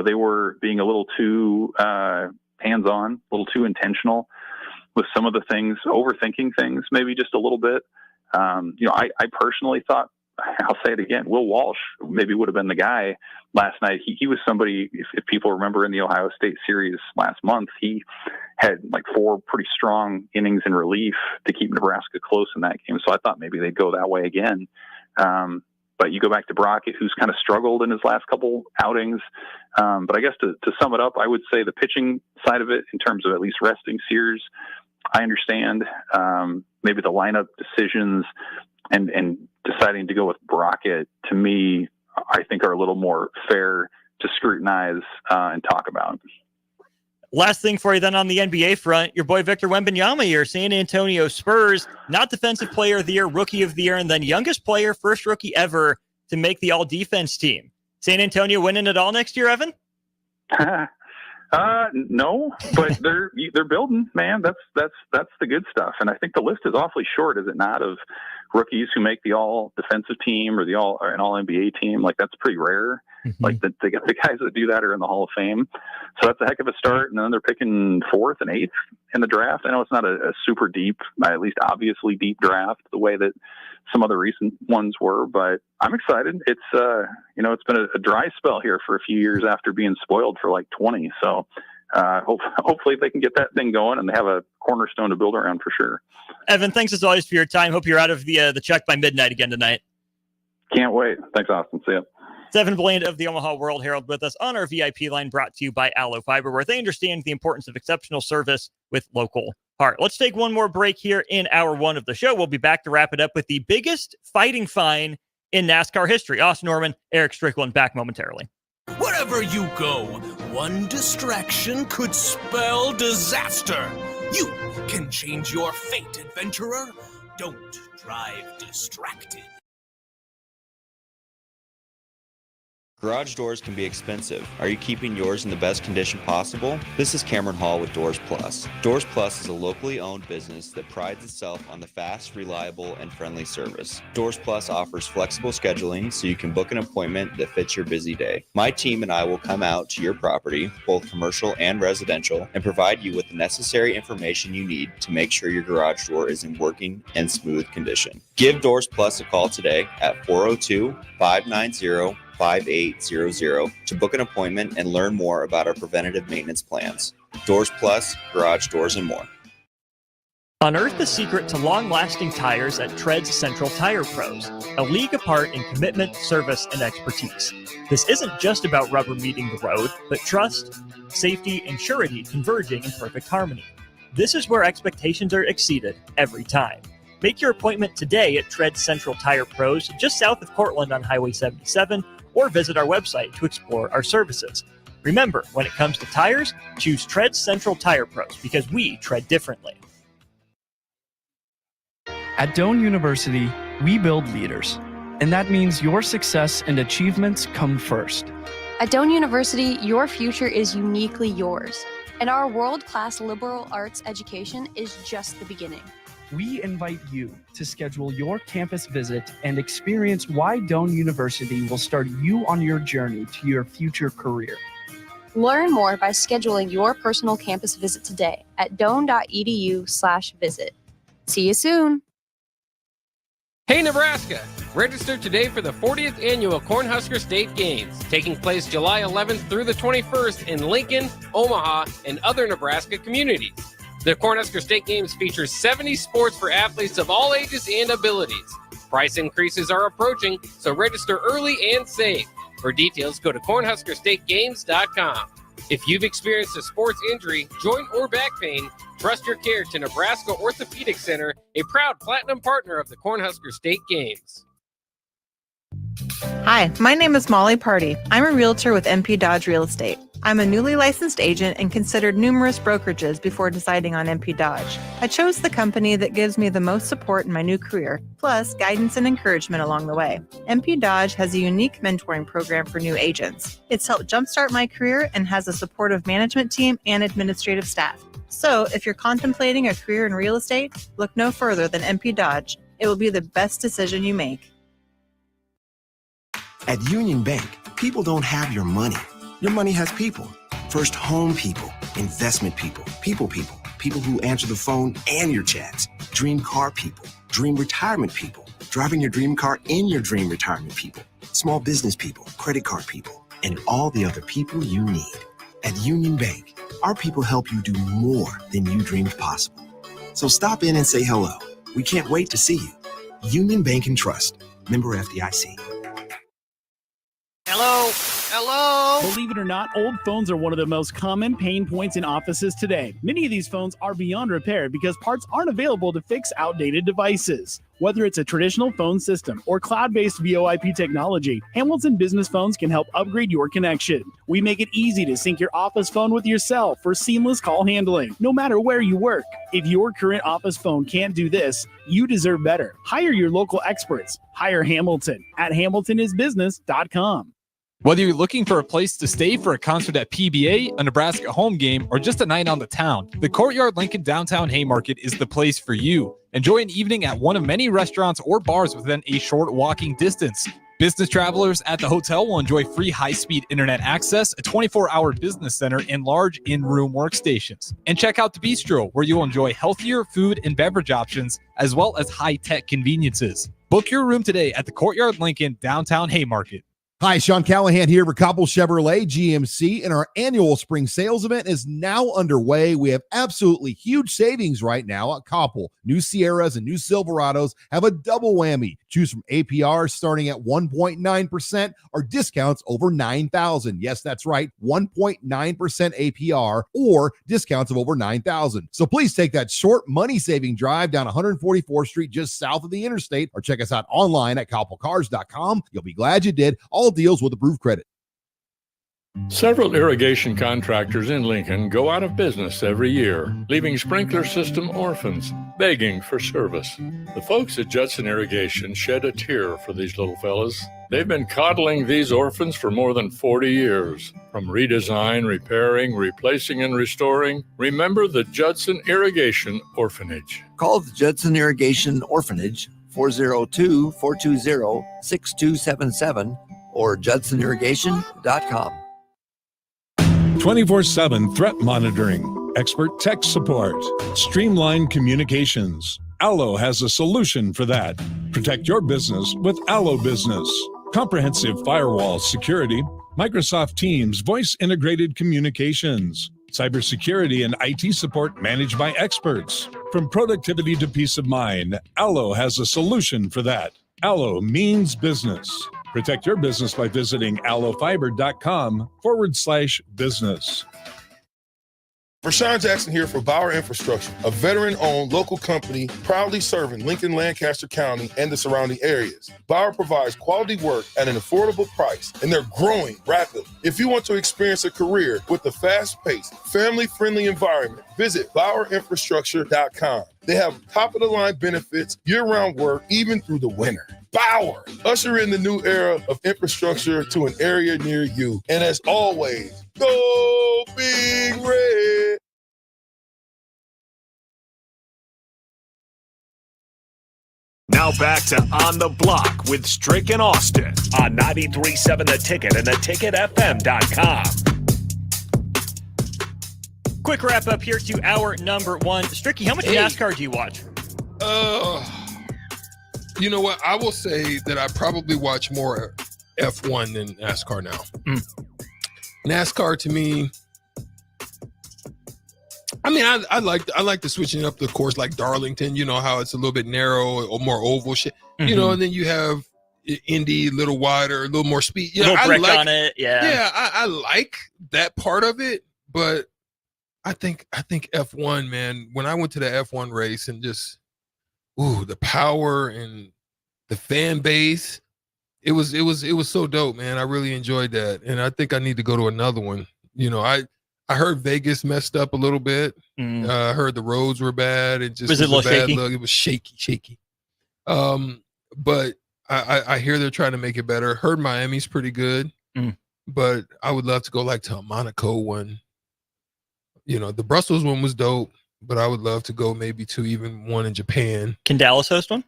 they were being a little too hands-on, a little too intentional with some of the things, overthinking things, maybe just a little bit. I personally thought, I'll say it again, Will Walsh maybe would have been the guy last night. He was somebody, if people remember in the Ohio State series last month, he had like 4 pretty strong innings in relief to keep Nebraska close in that game. So I thought maybe they'd go that way again. But you go back to Brockett, who's kind of struggled in his last couple outings. But I guess to sum it up, I would say the pitching side of it, in terms of at least resting Sears, I understand. Maybe the lineup decisions and deciding to go with Brockett, to me, I think are a little more fair to scrutinize and talk about. Last thing for you then on the NBA front, your boy Victor Wembanyama, your San Antonio Spurs, not Defensive Player of the Year, Rookie of the Year, and then youngest player, first rookie ever to make the All-Defense team. San Antonio winning it all next year, Evan? No, but they're building, man. That's the good stuff. And I think the list is awfully short, is it not, of rookies who make the all defensive team or an all NBA team. Like, that's pretty rare. Like the guys that do that are in the Hall of Fame. So that's a heck of a start. And then they're picking 4th and 8th in the draft. I know it's not a super deep, at least obviously deep draft the way that some other recent ones were, but I'm excited. It's, it's been a dry spell here for a few years after being spoiled for like 20. So hopefully they can get that thing going and they have a cornerstone to build around for sure. Evan, thanks as always for your time. Hope you're out of the check by midnight again tonight. Can't wait. Thanks, Austin. See ya. Evan Bland of the Omaha World Herald with us on our VIP line, brought to you by Allo Fiber, where they understand the importance of exceptional service with local heart. Let's take one more break here in hour 1 of the show. We'll be back to wrap it up with the biggest fighting fine in NASCAR history. Austin Norman, Erick Strickland, back momentarily. Wherever you go, one distraction could spell disaster. You can change your fate, adventurer. Don't drive distracted. Garage doors can be expensive. Are you keeping yours in the best condition possible? This is Cameron Hall with Doors Plus. Doors Plus is a locally owned business that prides itself on the fast, reliable, and friendly service. Doors Plus offers flexible scheduling so you can book an appointment that fits your busy day. My team and I will come out to your property, both commercial and residential, and provide you with the necessary information you need to make sure your garage door is in working and smooth condition. Give Doors Plus a call today at 402-590-5800 to book an appointment and learn more about our preventative maintenance plans. Doors Plus, garage doors, and more. Unearth the secret to long-lasting tires at Tread's Central Tire Pros, a league apart in commitment, service, and expertise. This isn't just about rubber meeting the road, but trust, safety, and surety converging in perfect harmony. This is where expectations are exceeded every time. Make your appointment today at Tread Central Tire Pros, just south of Cortland on Highway 77, or visit our website to explore our services. Remember, when it comes to tires, choose Tread Central Tire Pros because we tread differently. At Doane University, we build leaders, and that means your success and achievements come first. At Doane University, your future is uniquely yours, and our world-class liberal arts education is just the beginning. We invite you to schedule your campus visit and experience why Doane University will start you on your journey to your future career. Learn more by scheduling your personal campus visit today at doane.edu/visit. See you soon. Hey Nebraska! Register today for the 40th annual Cornhusker State Games, taking place July 11th through the 21st in Lincoln, Omaha, and other Nebraska communities. The Cornhusker State Games features 70 sports for athletes of all ages and abilities. Price increases are approaching, so register early and save. For details, go to cornhuskerstategames.com. If you've experienced a sports injury, joint or back pain, trust your care to Nebraska Orthopedic Center, a proud platinum partner of the Cornhusker State Games. Hi, my name is Molly Party. I'm a realtor with MP Dodge Real Estate. I'm a newly licensed agent and considered numerous brokerages before deciding on MP Dodge. I chose the company that gives me the most support in my new career, plus guidance and encouragement along the way. MP Dodge has a unique mentoring program for new agents. It's helped jumpstart my career and has a supportive management team and administrative staff. So if you're contemplating a career in real estate, look no further than MP Dodge. It will be the best decision you make. At Union Bank, people don't have your money. Your money has people. First home people, investment people, people who answer the phone and your chats, dream car people, dream retirement people, driving your dream car in your dream retirement people, small business people, credit card people, and all the other people you need. At Union Bank, our people help you do more than you dreamed possible. So stop in and say hello. We can't wait to see you. Union Bank and Trust. Member FDIC. Hello? Believe it or not, old phones are one of the most common pain points in offices today. Many of these phones are beyond repair because parts aren't available to fix outdated devices. Whether it's a traditional phone system or cloud-based VoIP technology, Hamilton Business Phones can help upgrade your connection. We make it easy to sync your office phone with your cell for seamless call handling, no matter where you work. If your current office phone can't do this, you deserve better. Hire your local experts. Hire Hamilton at hamiltonisbusiness.com. Whether you're looking for a place to stay for a concert at PBA, a Nebraska home game, or just a night on the town, the Courtyard Lincoln Downtown Haymarket is the place for you. Enjoy an evening at one of many restaurants or bars within a short walking distance. Business travelers at the hotel will enjoy free high-speed internet access, a 24-hour business center, and large in-room workstations. And check out the Bistro, where you'll enjoy healthier food and beverage options, as well as high-tech conveniences. Book your room today at the Courtyard Lincoln Downtown Haymarket. Hi, Sean Callahan here for Koppel Chevrolet GMC, and our annual spring sales event is now underway. We have absolutely huge savings right now at Koppel. New Sierras and new Silverados have a double whammy. Choose from APR starting at 1.9% or discounts over $9,000. Yes, that's right, 1.9% APR or discounts of over $9,000. So please take that short money-saving drive down 144th Street just south of the interstate, or check us out online at koppelcars.com. You'll be glad you did. All deals with approved credit. Several irrigation contractors in Lincoln go out of business every year, leaving sprinkler system orphans begging for service. The folks at Judson Irrigation shed a tear for these little fellas. They've been coddling these orphans for more than 40 years. From redesign, repairing, replacing, and restoring, remember the Judson Irrigation Orphanage. Call the Judson Irrigation Orphanage 402-420-6277 or judsonirrigation.com. 24/7 threat monitoring, expert tech support, streamlined communications. Allo has a solution for that. Protect your business with Allo Business. Comprehensive firewall security, Microsoft Teams voice integrated communications, cybersecurity and IT support managed by experts. From productivity to peace of mind, Allo has a solution for that. Allo means business. Protect your business by visiting allofiber.com/business. Rashawn Jackson here for Bauer Infrastructure, a veteran-owned local company proudly serving Lincoln, Lancaster County, and the surrounding areas. Bauer provides quality work at an affordable price, and they're growing rapidly. If you want to experience a career with a fast-paced, family-friendly environment, visit BauerInfrastructure.com. They have top-of-the-line benefits, year-round work, even through the winter. Bauer, usher in the new era of infrastructure to an area near you. And as always, go Big Red. Now back to On the Block with Strick and Austin on 93.7 The Ticket and theticketfm.com. Quick wrap up here to hour number one. Stricky, how much NASCAR do you watch? You know what? I will say that I probably watch more F1 than NASCAR now. NASCAR to me, I mean, I like the switching up the course like Darlington. You know how it's a little bit narrow or more oval shit. You know, and then you have Indy a little wider, a little more speed. Yeah, little brick on it. Yeah, I like that part of it, but I think F1, man. When I went to the F1 race and just the power and the fan base, it was so dope, man. I really enjoyed that, and I think I need to go to another one. You know, I heard Vegas messed up a little bit. I heard the roads were bad. It just was a bad shaky? Look. It was shaky. But I hear they're trying to make it better. Heard Miami's pretty good, but I would love to go like to a Monaco one. You know, the Brussels one was dope, but I would love to go maybe to even one in Japan. Can Dallas host one?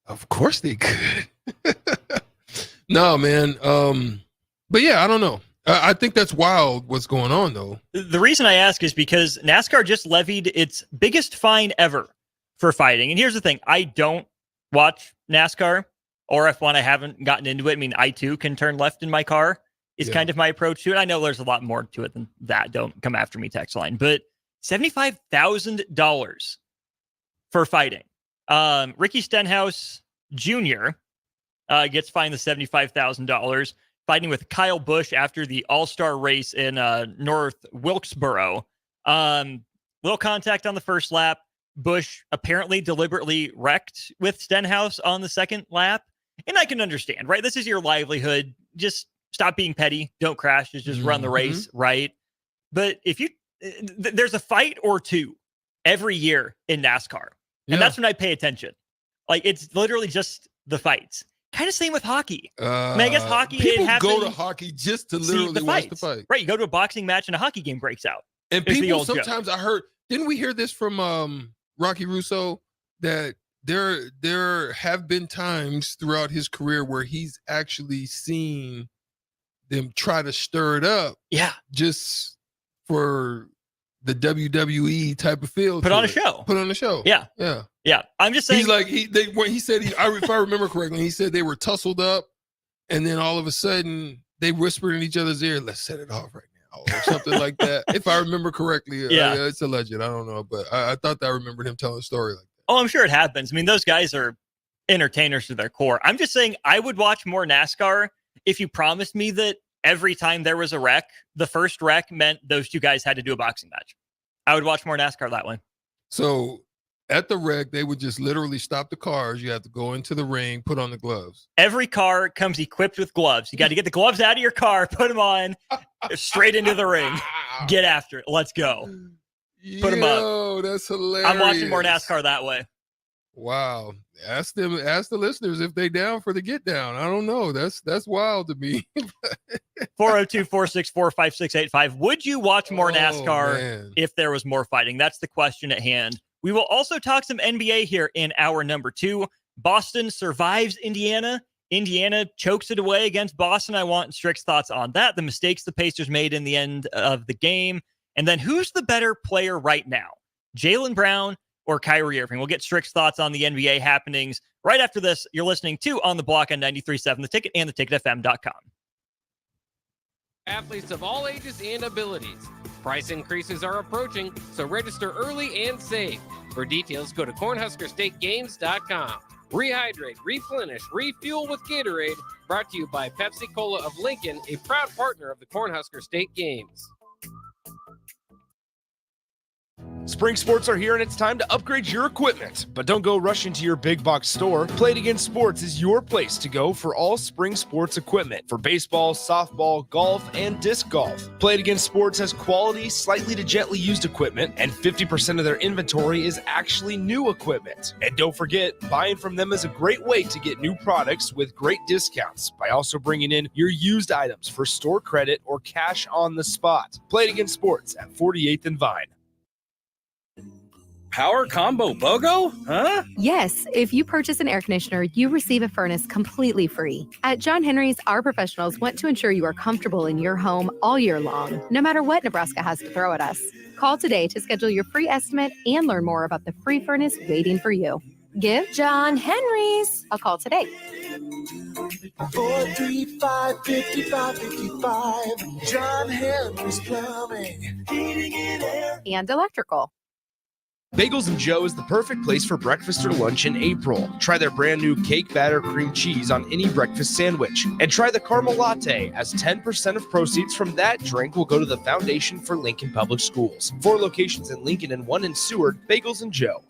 Of course they could. No, man. But yeah, I don't know. I think that's wild what's going on, though. The reason I ask is because NASCAR just levied its biggest fine ever for fighting. And here's the thing. I don't watch NASCAR or F1. I haven't gotten into it. I mean, I, too, can turn left in my car. Is kind of my approach to it. I know there's a lot more to it than that. Don't come after me, text line. But $75,000 for fighting. Ricky Stenhouse Jr. Gets fined the $75,000 fighting with Kyle Busch after the All-Star race in North Wilkesboro. Little contact on the first lap. Busch apparently deliberately wrecked with Stenhouse on the second lap. And I can understand, right? This is your livelihood. Just stop being petty. Don't crash. Just run the race, right? But if you, there's a fight or two every year in NASCAR. And that's when I pay attention. Like, it's literally just the fights. Kind of same with hockey. I mean, I guess hockey. People it happens, go to hockey just to literally watch the fight. Right, you go to a boxing match and a hockey game breaks out. And It's the people old joke. sometimes I heard. Didn't we hear this from Rocky Russo that there have been times throughout his career where he's actually seen them try to stir it up. Yeah, just for the WWE type of feel. Put on a show. Put on a show. Yeah. Yeah. Yeah. I'm just saying. He's like, when he said, if I remember correctly, he said they were tussled up and then all of a sudden they whispered in each other's ear, let's set it off right now or something like that. If I remember correctly. Yeah. It's alleged. I don't know. But I thought that I remembered him telling a story like that. Oh, I'm sure it happens. I mean, those guys are entertainers to their core. I'm just saying I would watch more NASCAR if you promised me that every time there was a wreck, the first wreck meant those two guys had to do a boxing match. I would watch more NASCAR that way. So at the wreck, they would just literally stop the cars. You have to go into the ring, put on the gloves. Every car comes equipped with gloves. You got to get the gloves out of your car, put them on, straight into the ring. Get after it. Let's go. Put them up. Oh, that's hilarious. I'm watching more NASCAR that way. Wow. Ask the listeners if they down for the get down. I don't know. That's wild to me. 402-464-5685. Would you watch more NASCAR man. if there was more fighting? That's the question at hand. We will also talk some NBA here in hour number 2. Boston survives Indiana. Indiana chokes it away against Boston. I want Strick's thoughts on that. The mistakes the Pacers made in the end of the game. And then who's the better player right now? Jaylen Brown or Kyrie Irving? We'll get Strick's thoughts on the NBA happenings right after this. You're listening to On the Block on 93.7 The Ticket and theticketfm.com. Athletes of all ages and abilities. Price increases are approaching, so register early and save. For details, go to CornhuskerStateGames.com. Rehydrate, replenish, refuel with Gatorade. Brought to you by Pepsi Cola of Lincoln, a proud partner of the Cornhusker State Games. Spring sports are here and it's time to upgrade your equipment. But don't go rushing to your big box store. Play It Again Sports is your place to go for all spring sports equipment for baseball, softball, golf, and disc golf. Play It Again Sports has quality, slightly to gently used equipment, and 50% of their inventory is actually new equipment. And don't forget, buying from them is a great way to get new products with great discounts by also bringing in your used items for store credit or cash on the spot. Play It Again Sports at 48th and Vine. Power combo BOGO? Huh? Yes, if you purchase an air conditioner, you receive a furnace completely free. At John Henry's, our professionals want to ensure you are comfortable in your home all year long, no matter what Nebraska has to throw at us. Call today to schedule your free estimate and learn more about the free furnace waiting for you. Give John Henry's a call today. 435-5555. John Henry's Plumbing, Heating and Air. And electrical. Bagels and Joe is the perfect place for breakfast or lunch in April. Try their brand new cake batter cream cheese on any breakfast sandwich. And try the caramel latte, as 10% of proceeds from that drink will go to the Foundation for Lincoln Public Schools. 4 locations in Lincoln and 1 in Seward. Bagels and Joe.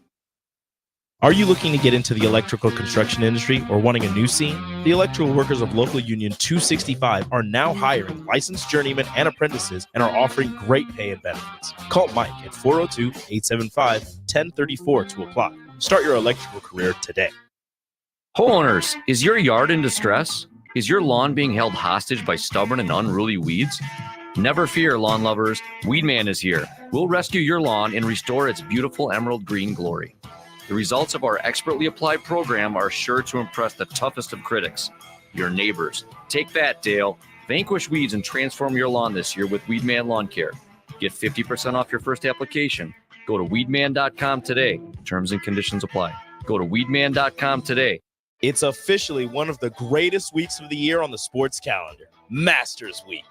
Are you looking to get into the electrical construction industry or wanting a new scene? The electrical workers of Local Union 265 are now hiring licensed journeymen and apprentices and are offering great pay and benefits. Call Mike at 402-875-1034 to apply. Start your electrical career today. Homeowners, is your yard in distress? Is your lawn being held hostage by stubborn and unruly weeds? Never fear, lawn lovers. Weedman is here. We'll rescue your lawn and restore its beautiful emerald green glory. The results of our expertly applied program are sure to impress the toughest of critics, your neighbors. Take that, Dale. Vanquish weeds and transform your lawn this year with Weedman Lawn Care. Get 50% off your first application. Go to weedman.com today. Terms and conditions apply. Go to weedman.com today. It's officially one of the greatest weeks of the year on the sports calendar, Masters Week.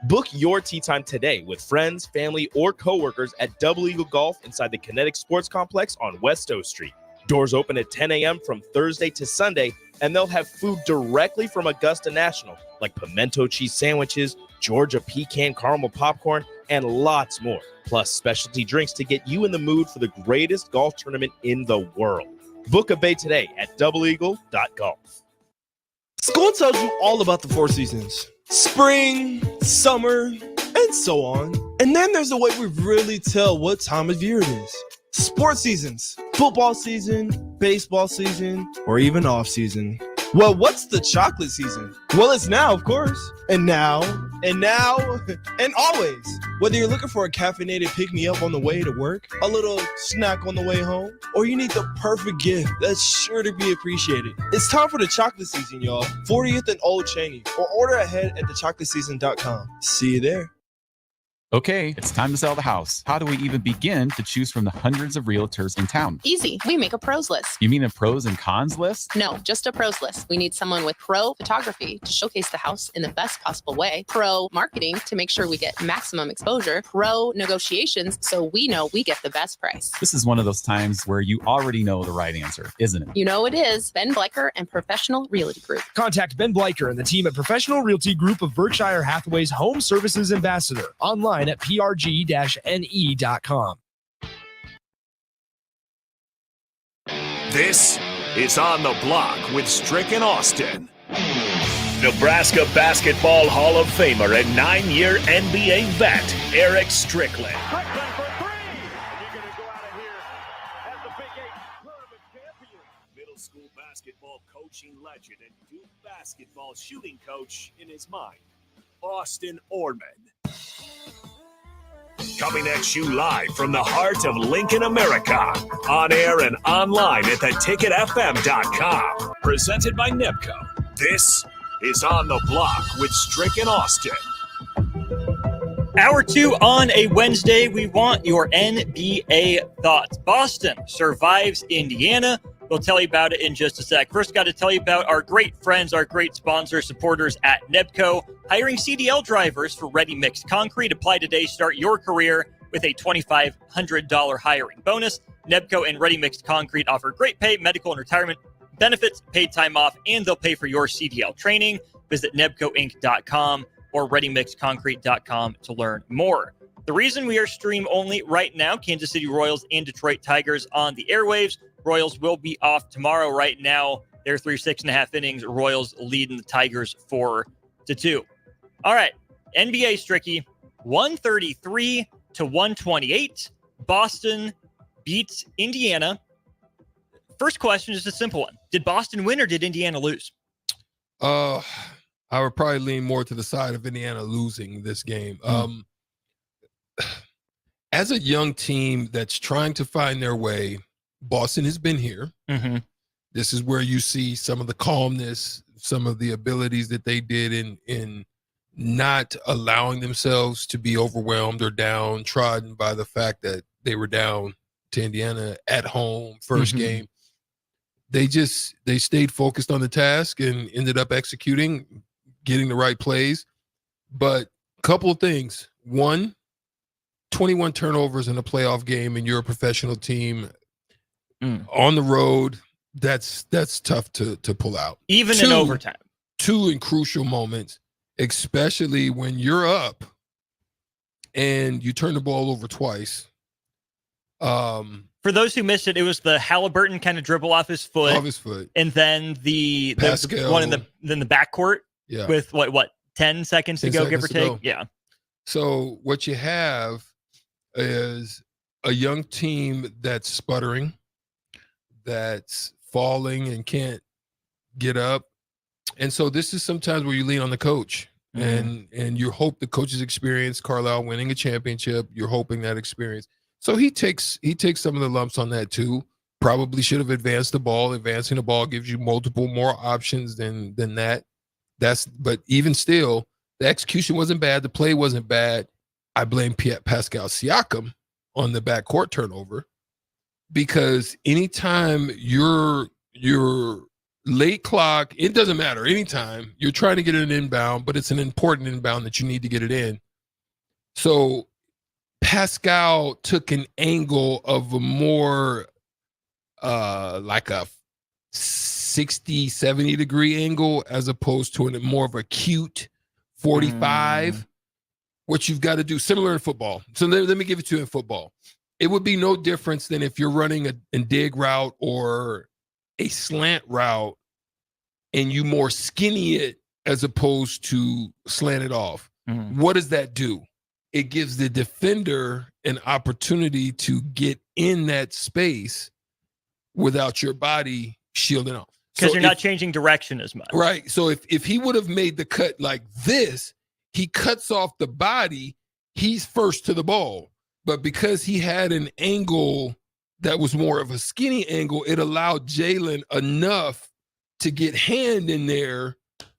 Book your tee time today with friends, family, or coworkers at Double Eagle Golf inside the Kinetic Sports Complex on West O Street. Doors open at 10 a.m. from Thursday to Sunday, and they'll have food directly from Augusta National, like pimento cheese sandwiches, Georgia pecan caramel popcorn, and lots more. Plus specialty drinks to get you in the mood for the greatest golf tournament in the world. Book a bay today at doubleeagle.golf. School tells you all about the 4 seasons. Spring, summer, and so on. And then there's a way we really tell what time of year it is. Sports seasons, football season, baseball season, or even off season. Well, what's the chocolate season? Well, it's now, of course. And now, and always. Whether you're looking for a caffeinated pick-me-up on the way to work, a little snack on the way home, or you need the perfect gift that's sure to be appreciated, it's time for the chocolate season, y'all. 40th and Old Cheney, or order ahead at thechocolatseason.com. See you there. Okay, it's time to sell the house. How do we even begin to choose from the hundreds of realtors in town? Easy. We make a pros list. You mean a pros and cons list? No, just a pros list. We need someone with pro photography to showcase the house in the best possible way, pro marketing to make sure we get maximum exposure, pro negotiations so we know we get the best price. This is one of those times where you already know the right answer, isn't it? You know it is. Ben Bleicher and Professional Realty Group. Contact Ben Bleicher and the team at Professional Realty Group of Berkshire Hathaway's Home Services Ambassador. Online at prg-ne.com. This is On the Block with Strick and Austin. Nebraska Basketball Hall of Famer and 9-year NBA vet, Erick Strickland. Middle school basketball coaching legend and Duke basketball shooting coach in his mind, Austin Orman. Coming at you live from the heart of Lincoln, America. On air and online at theticketfm.com. Presented by NIPCO. This is On the Block with Strick and Austin. Hour 2 on a Wednesday. We want your NBA thoughts. Boston survives Indiana. We'll tell you about it in just a sec. First, got to tell you about our great friends, our great sponsors, supporters at Nebco. Hiring CDL drivers for Ready Mixed Concrete. Apply today. Start your career with a $2,500 hiring bonus. Nebco and Ready Mixed Concrete offer great pay, medical and retirement benefits, paid time off, and they'll pay for your CDL training. Visit nebcoinc.com or readymixedconcrete.com to learn more. The reason we are stream only right now, Kansas City Royals and Detroit Tigers on the airwaves. Royals will be off tomorrow. Right now, they're through 6.5 innings. Royals leading the Tigers 4-2. All right, NBA Stricky, 133 to 128. Boston beats Indiana. First question is a simple one. Did Boston win or did Indiana lose? I would probably lean more to the side of Indiana losing this game. As a young team that's trying to find their way, Boston has been here. Mm-hmm. This is where you see some of the calmness, some of the abilities that they did in not allowing themselves to be overwhelmed or downtrodden by the fact that they were down to Indiana at home, first game. They stayed focused on the task and ended up executing, getting the right plays. But a couple of things. One, 21 turnovers in a playoff game and you're a professional team on the road, that's tough to pull out. Even in overtime. Two in crucial moments, especially when you're up and you turn the ball over twice. For those who missed it, it was the Halliburton kind of dribble off his foot. And then the one in the backcourt with what 10 seconds to go, give or take. Yeah. So what you have is a young team that's sputtering, that's falling and can't get up. And so this is sometimes where you lean on the coach and you hope the coach's experience, Carlisle winning a championship, you're hoping that experience. So he takes some of the lumps on that too. Probably should have advanced the ball. Advancing the ball gives you multiple more options than that. But even still, the execution wasn't bad. The play wasn't bad. I blame Pascal Siakam on the backcourt turnover because anytime you're late clock, it doesn't matter. Anytime you're trying to get an inbound, but it's an important inbound that you need to get it in. So Pascal took an angle of a more like a 60, 70 degree angle as opposed to a more of a acute 45. What you've got to do, similar in football. So let me give it to you in football. It would be no difference than if you're running a dig route or a slant route and you more skinny it as opposed to slant it off. What does that do? It gives the defender an opportunity to get in that space without your body shielding off. Because you're not changing direction as much. Right. So if he would have made the cut like this, he cuts off the body, he's first to the ball. But because he had an angle that was more of a skinny angle, it allowed Jalen enough to get hand in there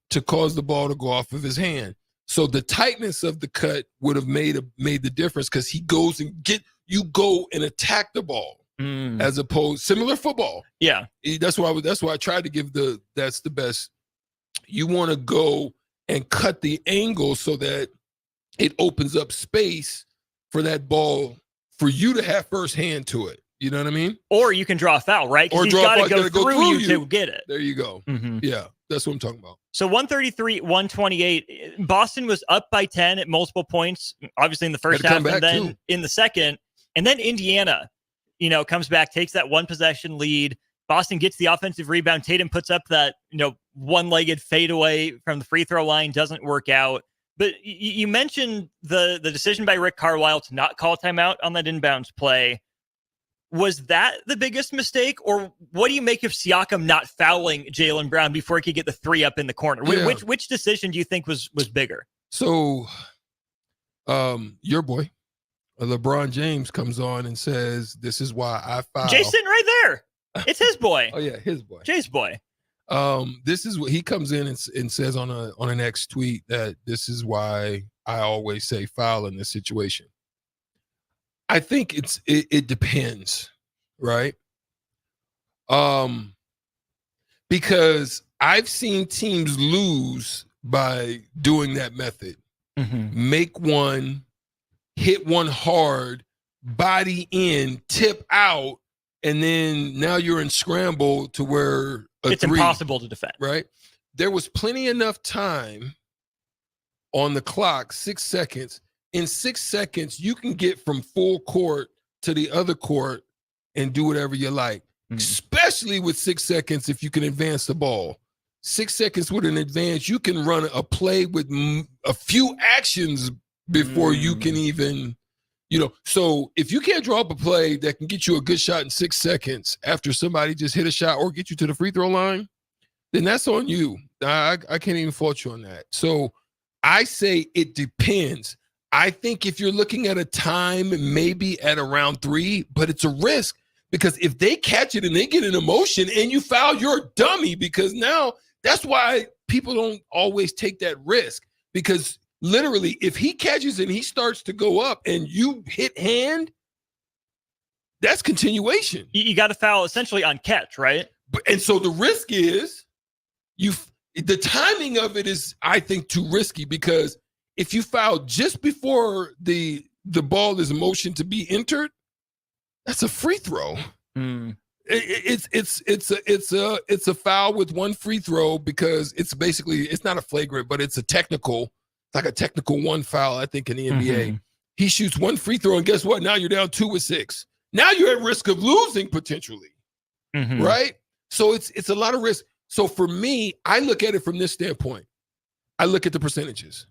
to cause the ball to go off of his hand. So the tightness of the cut would have made the difference, because he goes and you go and attack the ball. As opposed, similar football. Yeah. That's why I tried to give that's the best. You want to go and cut the angle so that it opens up space for that ball for you to have first hand to it. You know what I mean? Or you can draw a foul, right? Or he's got to go through you to get it. There you go. Yeah, that's what I'm talking about. So 133-128. Boston was up by 10 at multiple points, obviously in the first half, and then in the second. And then Indiana, comes back, takes that one possession lead. Boston gets the offensive rebound. Tatum puts up that, one-legged fadeaway from the free throw line, doesn't work out. But you mentioned the decision by Rick Carlisle to not call timeout on that inbounds play. Was that the biggest mistake, or what do you make of Siakam not fouling Jaylen Brown before he could get the three up in the corner? Yeah. Which decision do you think was bigger? So, your boy, LeBron James, comes on and says, "This is why I foul." Jay's sitting right there. It's his boy. Oh yeah, his boy. Jay's boy. This is what he comes in and says on an X tweet, that this is why I always say foul in this situation. I think it depends, right? Because I've seen teams lose by doing that method. Make one, hit one hard, body in, tip out, and then now you're in scramble to where it's impossible to defend. Right? There was plenty enough time on the clock, 6 seconds. In 6 seconds, you can get from full court to the other court and do whatever you like, especially with 6 seconds if you can advance the ball. 6 seconds with an advance, you can run a play with a few actions before you can even, So if you can't draw up a play that can get you a good shot in 6 seconds after somebody just hit a shot or get you to the free throw line, then that's on you. I can't even fault you on that. So I say it depends. I think if you're looking at a time, maybe at around 3, but it's a risk, because if they catch it and they get an emotion and you foul, you're a dummy, because now that's why people don't always take that risk, because literally if he catches and he starts to go up and you hit hand, that's continuation. You got to foul essentially on catch, right? And so the risk is the timing of it is, I think, too risky, because if you foul just before the ball is motioned to be entered, that's a free throw. It's a foul with one free throw, because it's not a flagrant, but it's a technical one foul, I think, in the NBA. He shoots one free throw, and guess what? Now you're down 2 with 6. Now you're at risk of losing potentially, right? So it's a lot of risk. So for me, I look at it from this standpoint. I look at the percentages.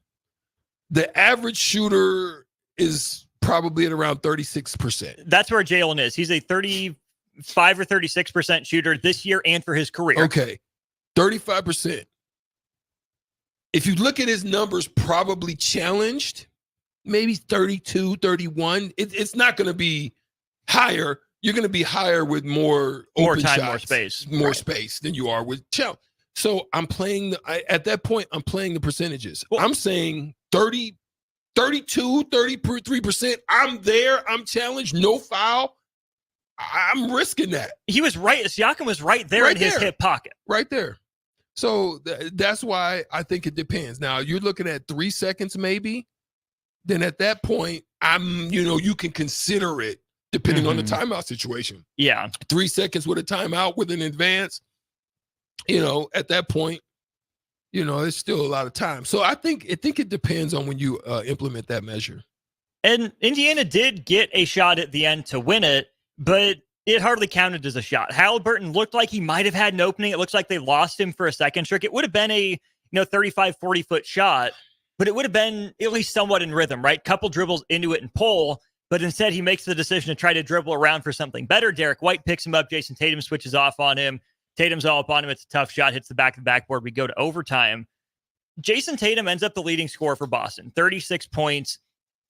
The average shooter is probably at around 36%. That's where Jaylen is. He's a 35 or 36% shooter this year and for his career. Okay, 35%. If you look at his numbers, probably challenged, maybe 32, 31. It's not going to be higher. You're going to be higher with more open time, shots, more space than you are with challenge. So I'm playing at that point, I'm playing the percentages. Well, I'm saying 30, 32, 33%. I'm there. I'm challenged. No foul. I'm risking that. He was right. Siakam was right there in his hip pocket. Right there. So that's why I think it depends. Now, you're looking at 3 seconds maybe. Then at that point, you can consider it depending on the timeout situation. Yeah. 3 seconds with a timeout with an advance. At that point, it's still a lot of time. So I think it depends on when you implement that measure. And Indiana did get a shot at the end to win it, but it hardly counted as a shot. Halliburton looked like he might have had an opening. It looks like they lost him for a second trick. It would have been a 35, 40-foot shot, but it would have been at least somewhat in rhythm, right? Couple dribbles into it and pull, but instead he makes the decision to try to dribble around for something better. Derek White picks him up. Jason Tatum switches off on him. Tatum's all up on him. It's a tough shot, hits the back of the backboard. We go to overtime. Jason Tatum ends up the leading scorer for Boston, 36 points,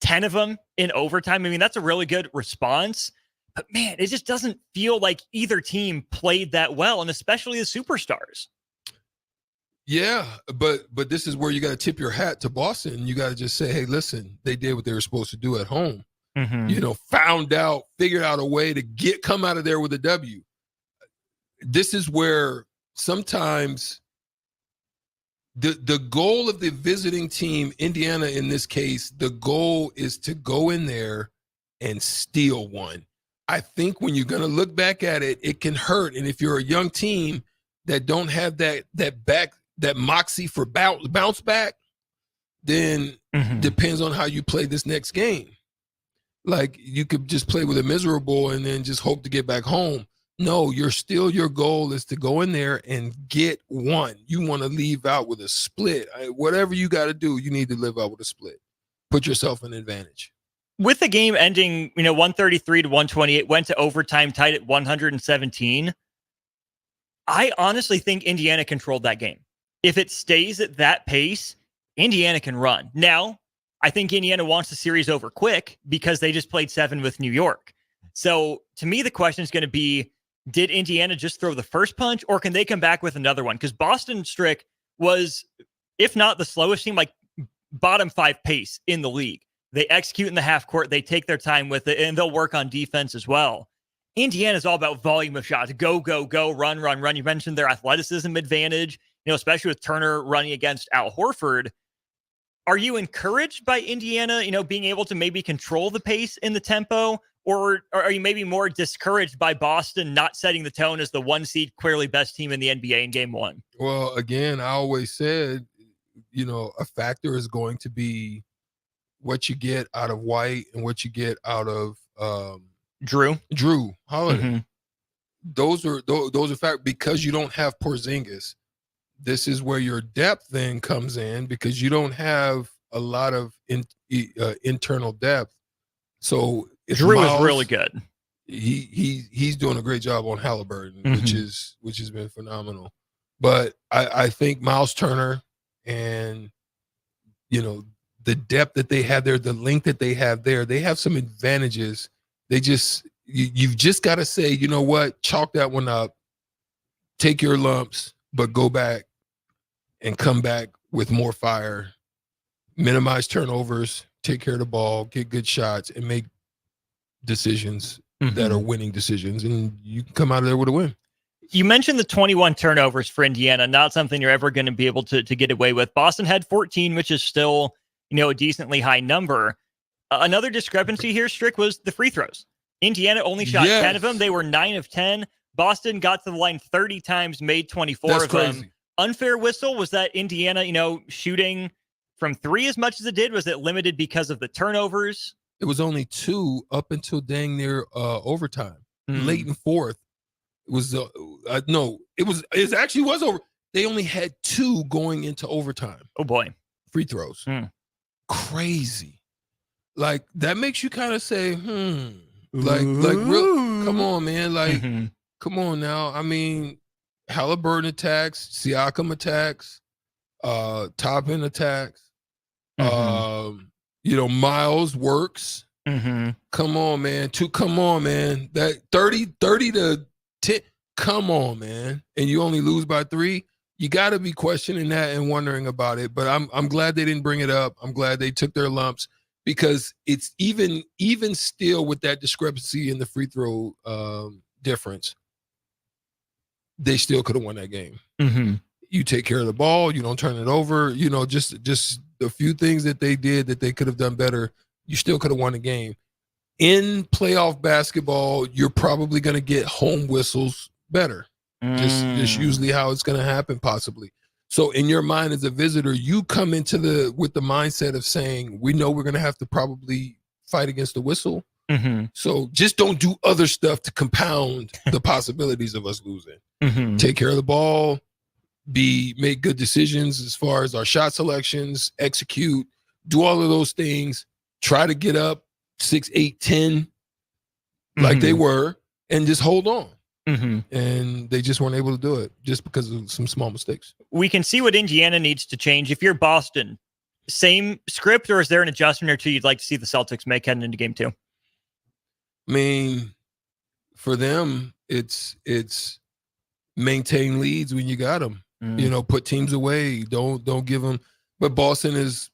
10 of them in overtime. I mean, that's a really good response. But man, it just doesn't feel like either team played that well, and especially the superstars. Yeah, but this is where you got to tip your hat to Boston. You got to just say, hey, listen, they did what they were supposed to do at home. Figured out a way to come out of there with a W. This is where sometimes the goal of the visiting team, Indiana in this case, the goal is to go in there and steal one. I think when you're going to look back at it, it can hurt. And if you're a young team that don't have that moxie for bounce back, then depends on how you play this next game. Like, you could just play with a miserable and then just hope to get back home. No, your goal is to go in there and get one. You want to leave out with a split. Whatever you got to do, you need to live out with a split. Put yourself in advantage. With the game ending, 133 to 128, went to overtime, tied at 117. I honestly think Indiana controlled that game. If it stays at that pace, Indiana can run. Now, I think Indiana wants the series over quick because they just played 7 with New York. So to me, the question is going to be, did Indiana just throw the first punch, or can they come back with another one? Because Boston Strick was, if not the slowest team, like bottom 5 pace in the league. They execute in the half court. They take their time with it, and they'll work on defense as well. Indiana is all about volume of shots. Go, go, go, run, run, run. You mentioned their athleticism advantage, especially with Turner running against Al Horford. Are you encouraged by Indiana, being able to maybe control the pace in the tempo? Or are you maybe more discouraged by Boston not setting the tone as the 1 seed, clearly best team in the NBA in game 1? Well, again, I always said, a factor is going to be what you get out of White and what you get out of Drew Holiday. Those are fact, because you don't have Porzingis. This is where your depth then comes in, because you don't have a lot of internal depth. So Drew is really good. He's doing a great job on Halliburton, which has been phenomenal. But I think Miles Turner and the depth that they have there, the length that they have there, they have some advantages. You've just got to say, you know what, chalk that one up, take your lumps, but go back and come back with more fire, minimize turnovers, take care of the ball, get good shots, and make decisions that are winning decisions, and you can come out of there with a win. You mentioned the 21 turnovers for Indiana, not something you're ever going to be able to get away with. Boston had 14, which is still, a decently high number. Another discrepancy here, Strick, was the free throws. Indiana only shot 10 of them. They were 9 of 10. Boston got to the line 30 times, made 24 of them. Unfair whistle was that Indiana, shooting from 3 as much as it did. Was it limited because of the turnovers? It was only 2 up until dang near overtime. Late in fourth. It was it actually was over. They only had 2 going into overtime. Oh boy. Free throws. Crazy. Like, that makes you kind of say, like real, come on, man. Like, come on now. I mean, Halliburton attacks, Siakam attacks, Toppin attacks. Miles works. Come on, man. Come on, man. That 30 to 10. Come on, man. And you only lose by 3. You got to be questioning that and wondering about it. But I'm glad they didn't bring it up. I'm glad they took their lumps, because it's even still with that discrepancy in the free throw difference, they still could have won that game. You take care of the ball. You don't turn it over. Just the few things that they did that they could have done better, you still could have won the game. In playoff basketball, you're probably going to get home whistles better. Just usually how it's going to happen, possibly. So in your mind as a visitor, you come into with the mindset of saying, we know we're going to have to probably fight against the whistle. So just don't do other stuff to compound the possibilities of us losing. Take care of the ball, make good decisions as far as our shot selections, execute, do all of those things, try to get up 6, 8, 10 like they were, and just hold on. and they just weren't able to do it just because of some small mistakes. We can see what Indiana needs to change. If you're Boston, same script, or is there an adjustment or two you'd like to see the Celtics make heading into game 2? I mean, for them, it's maintain leads when you got them. You know, put teams away. Don't give them. But Boston is,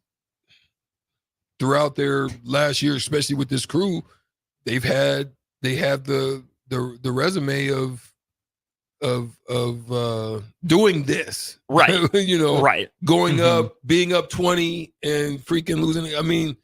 throughout their last year, especially with this crew, they have the resume of doing this, right? You know, right? Going up, being up 20, and freaking losing. I mean,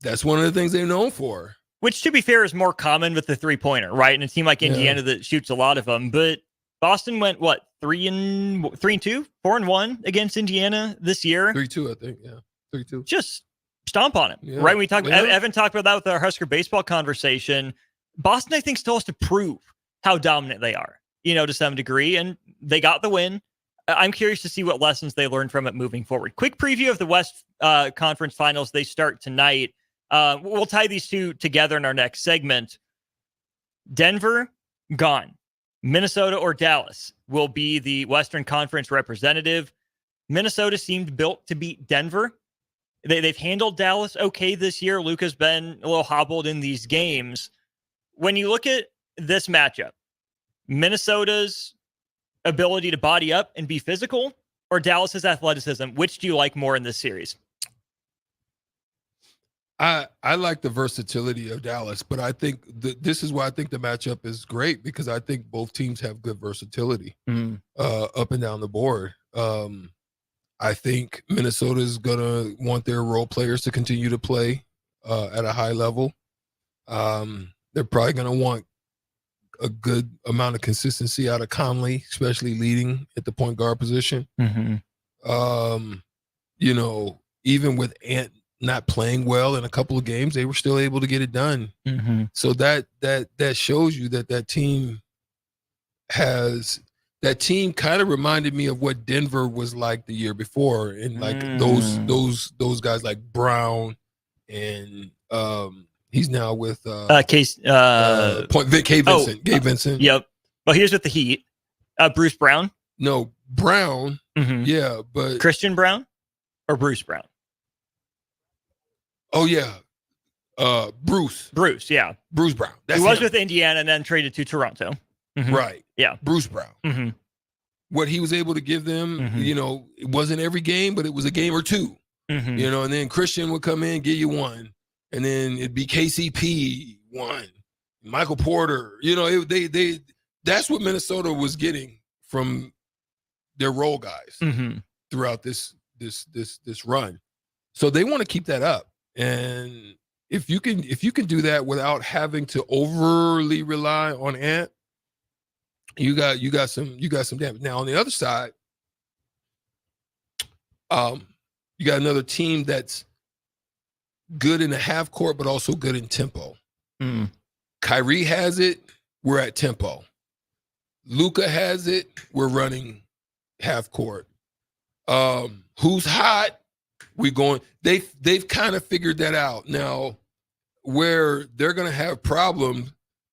that's one of the things they're known for. Which, to be fair, is more common with the 3-pointer, right? And a team like Indiana that shoots a lot of them. But Boston went 3-2, 4-1 against Indiana this year. 3-2, I think. Yeah, 3-2. Just stomp on it, right? We talked. Evan talked about that with our Husker baseball conversation. Boston, I think, still has to prove how dominant they are, you know, to some degree, and they got the win. I'm curious to see what lessons they learned from it moving forward. Quick preview of the West Conference Finals. They start tonight. We'll tie these two together in our next segment. Denver, gone. Minnesota or Dallas will be the Western Conference representative. Minnesota seemed built to beat Denver. They've handled Dallas okay this year. Luka's been a little hobbled in these games. When you look at this matchup, Minnesota's ability to body up and be physical, or Dallas's athleticism, which do you like more in this series? I like the versatility of Dallas, but I think this is why I think the matchup is great, because I think both teams have good versatility up and down the board. I think Minnesota is going to want their role players to continue to play at a high level. They're probably going to want a good amount of consistency out of Conley, especially leading at the point guard position. You know, even with Ant not playing well in a couple of games, they were still able to get it done. So that shows you that team kind of reminded me of what Denver was like the year before, and like those guys like Brown, and he's now with Gabe Vincent. Yep. Well, here's with the Heat. Bruce Brown. No, Brown. Yeah, but Christian Brown or Bruce Brown. Oh yeah, Bruce. Yeah, Bruce Brown. He was with Indiana and then traded to Toronto. Right. Yeah, Bruce Brown. What he was able to give them, you know, it wasn't every game, but it was a game or two. You know, and then Christian would come in, give you one, and then it'd be KCP one, Michael Porter. You know, that's what Minnesota was getting from their role guys throughout this run. So they want to keep that up. And if you can do that without having to overly rely on Ant, you got some damage. Now on the other side, you got another team that's good in the half court, but also good in tempo. Kyrie has it. We're at tempo. Luka has it. We're running half court. Who's hot? We going. They've kind of figured that out now. Where they're going to have problems,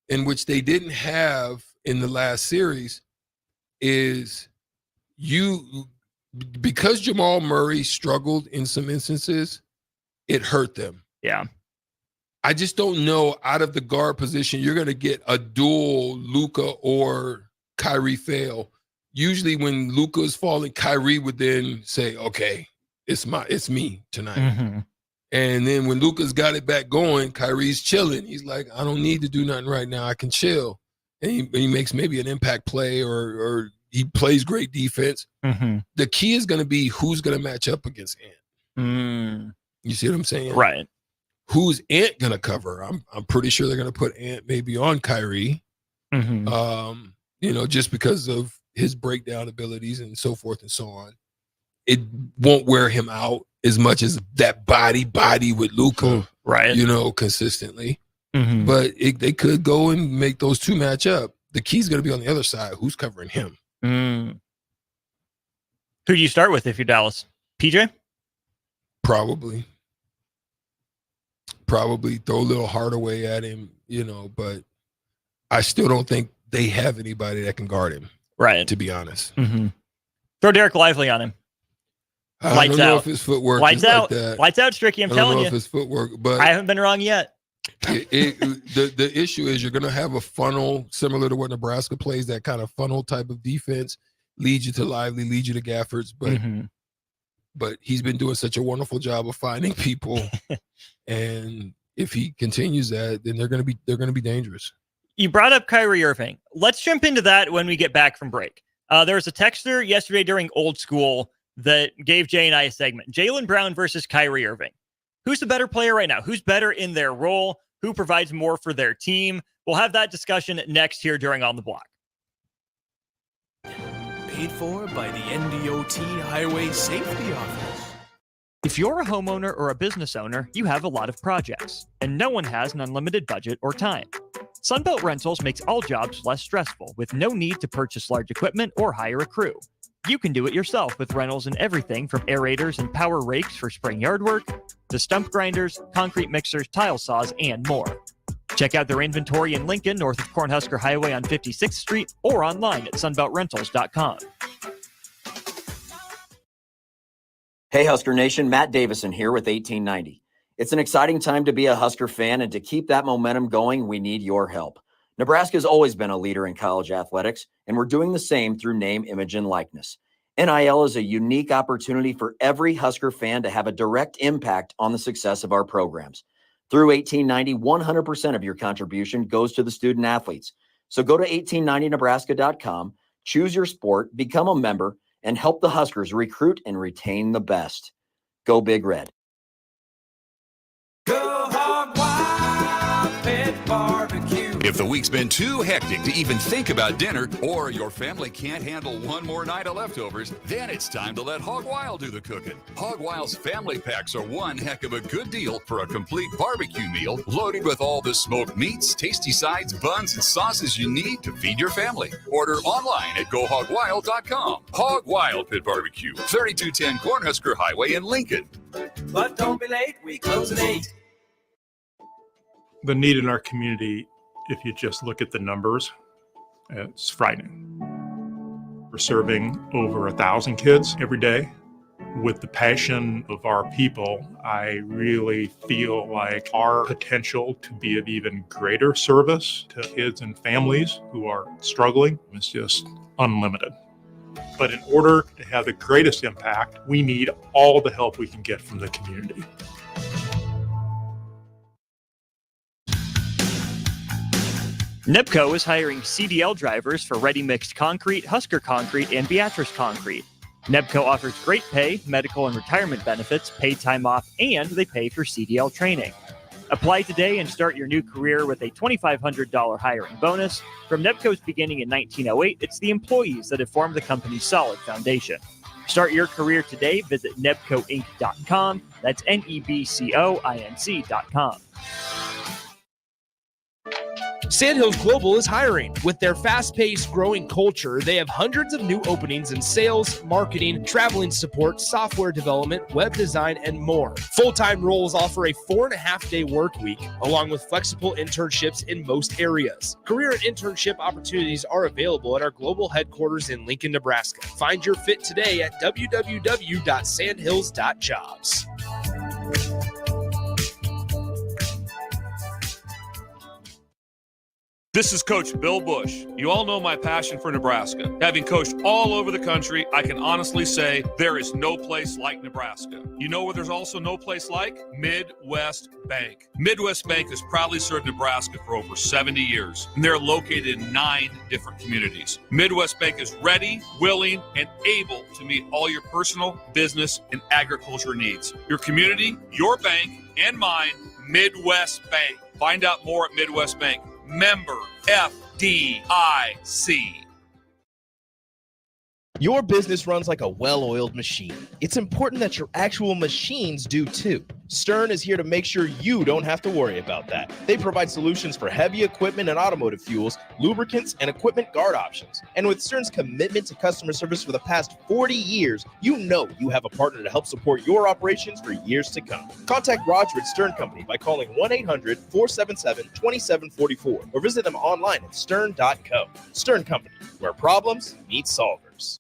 in which they didn't have in the last series, is because Jamal Murray struggled in some instances, it hurt them. Yeah. I just don't know, out of the guard position, you're going to get a dual Luka or Kyrie fail. Usually when Luka is falling, Kyrie would then say, okay, it's me tonight. And then when Luka's got it back going, Kyrie's chilling. He's like, I don't need to do nothing right now. I can chill. And he makes maybe an impact play, or he plays great defense. The key is going to be who's going to match up against Ant. You see what I'm saying? Right. Who's Ant going to cover? I'm pretty sure they're going to put Ant maybe on Kyrie. You know, just because of his breakdown abilities and so forth and so on. It won't wear him out as much as that body with Luka, right? You know, consistently. But they could go and make those two match up. The key's going to be on the other side. Who's covering him? Who do you start with if you're Dallas? PJ? Probably throw a little Hardaway at him, you know, but I still don't think they have anybody that can guard him. Right. To be honest. Mm-hmm. Throw Derek Lively on him. I don't know if his footwork Lights is out. like that. Lights out, Stricky. I'm telling I don't know you. if his footwork, but I haven't been wrong yet. the issue is you're going to have a funnel similar to what Nebraska plays, that kind of funnel type of defense, leads you to Lively, leads you to Gaffords, but he's been doing such a wonderful job of finding people, and if he continues that, then they're going to be dangerous. You brought up Kyrie Irving. Let's jump into that when we get back from break. There was a texter yesterday during Old School that gave Jay and I a segment. Jaylen Brown versus Kyrie Irving. Who's the better player right now? Who's better in their role? Who provides more for their team? We'll have that discussion next here during On the Block. Paid for by the NDOT Highway Safety Office. If you're a homeowner or a business owner, you have a lot of projects, and no one has an unlimited budget or time. Sunbelt Rentals makes all jobs less stressful with no need to purchase large equipment or hire a crew. You can do it yourself with rentals and everything from aerators and power rakes for spring yard work to stump grinders, concrete mixers, tile saws, and more. Check out their inventory in Lincoln, north of Cornhusker Highway on 56th Street, or online at sunbeltrentals.com. Hey, Husker Nation, Matt Davison here with 1890. It's an exciting time to be a Husker fan, and to keep that momentum going, we need your help. Nebraska has always been a leader in college athletics, and we're doing the same through name, image, and likeness. NIL is a unique opportunity for every Husker fan to have a direct impact on the success of our programs. Through 1890, 100% of your contribution goes to the student athletes. So go to 1890nebraska.com, choose your sport, become a member, and help the Huskers recruit and retain the best. Go Big Red. If the week's been too hectic to even think about dinner, or your family can't handle one more night of leftovers, then it's time to let Hog Wild do the cooking. Hog Wild's family packs are one heck of a good deal for a complete barbecue meal loaded with all the smoked meats, tasty sides, buns, and sauces you need to feed your family. Order online at GoHogWild.com. Hog Wild Pit Barbecue, 3210 Cornhusker Highway in Lincoln. But don't be late, we close at 8. The need in our community, if you just look at the numbers, it's frightening. We're serving over 1,000 kids every day. With the passion of our people, I really feel like our potential to be of even greater service to kids and families who are struggling is just unlimited. But in order to have the greatest impact, we need all the help we can get from the community. NIPCO is hiring CDL drivers for Ready Mixed Concrete, Husker Concrete, and Beatrice Concrete. NIPCO offers great pay, medical and retirement benefits, paid time off, and they pay for CDL training. Apply today and start your new career with a $2,500 hiring bonus. From NIPCO's beginning in 1908, it's the employees that have formed the company's solid foundation. Start your career today. Visit nebcoinc.com. That's NEBCOINC.com. Sandhills Global is hiring. With their fast-paced, growing culture, they have hundreds of new openings in sales, marketing, traveling support, software development, web design, and more. Full-time roles offer a 4.5-day work week, along with flexible internships in most areas. Career and internship opportunities are available at our global headquarters in Lincoln, Nebraska. Find your fit today at www.sandhills.jobs. This is Coach Bill Bush. You all know my passion for Nebraska. Having coached all over the country, I can honestly say there is no place like Nebraska. You know where there's also no place like? Midwest Bank. Midwest Bank has proudly served Nebraska for over 70 years, and they're located in 9 different communities. Midwest Bank is ready, willing, and able to meet all your personal, business, and agriculture needs. Your community, your bank, and mine, Midwest Bank. Find out more at Midwest Bank. Member FDIC. Your business runs like a well-oiled machine. It's important that your actual machines do too. Stern is here to make sure you don't have to worry about that. They provide solutions for heavy equipment and automotive fuels, lubricants, and equipment guard options. And with Stern's commitment to customer service for the past 40 years, you know you have a partner to help support your operations for years to come. Contact Roger at Stern Company by calling 1-800-477-2744 or visit them online at stern.co. Stern Company, where problems meet solvers.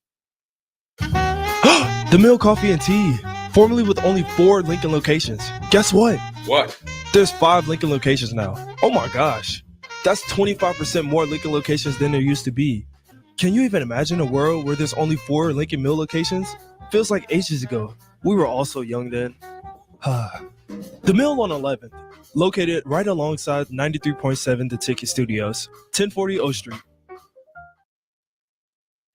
The Mill Coffee and Tea, formerly with only 4 Lincoln locations. Guess what? What? There's 5 Lincoln locations now. Oh my gosh. That's 25% more Lincoln locations than there used to be. Can you even imagine a world where there's only 4 Lincoln Mill locations? Feels like ages ago. We were all so young then. The Mill on 11th, located right alongside 93.7 The Ticket Studios, 1040 O Street.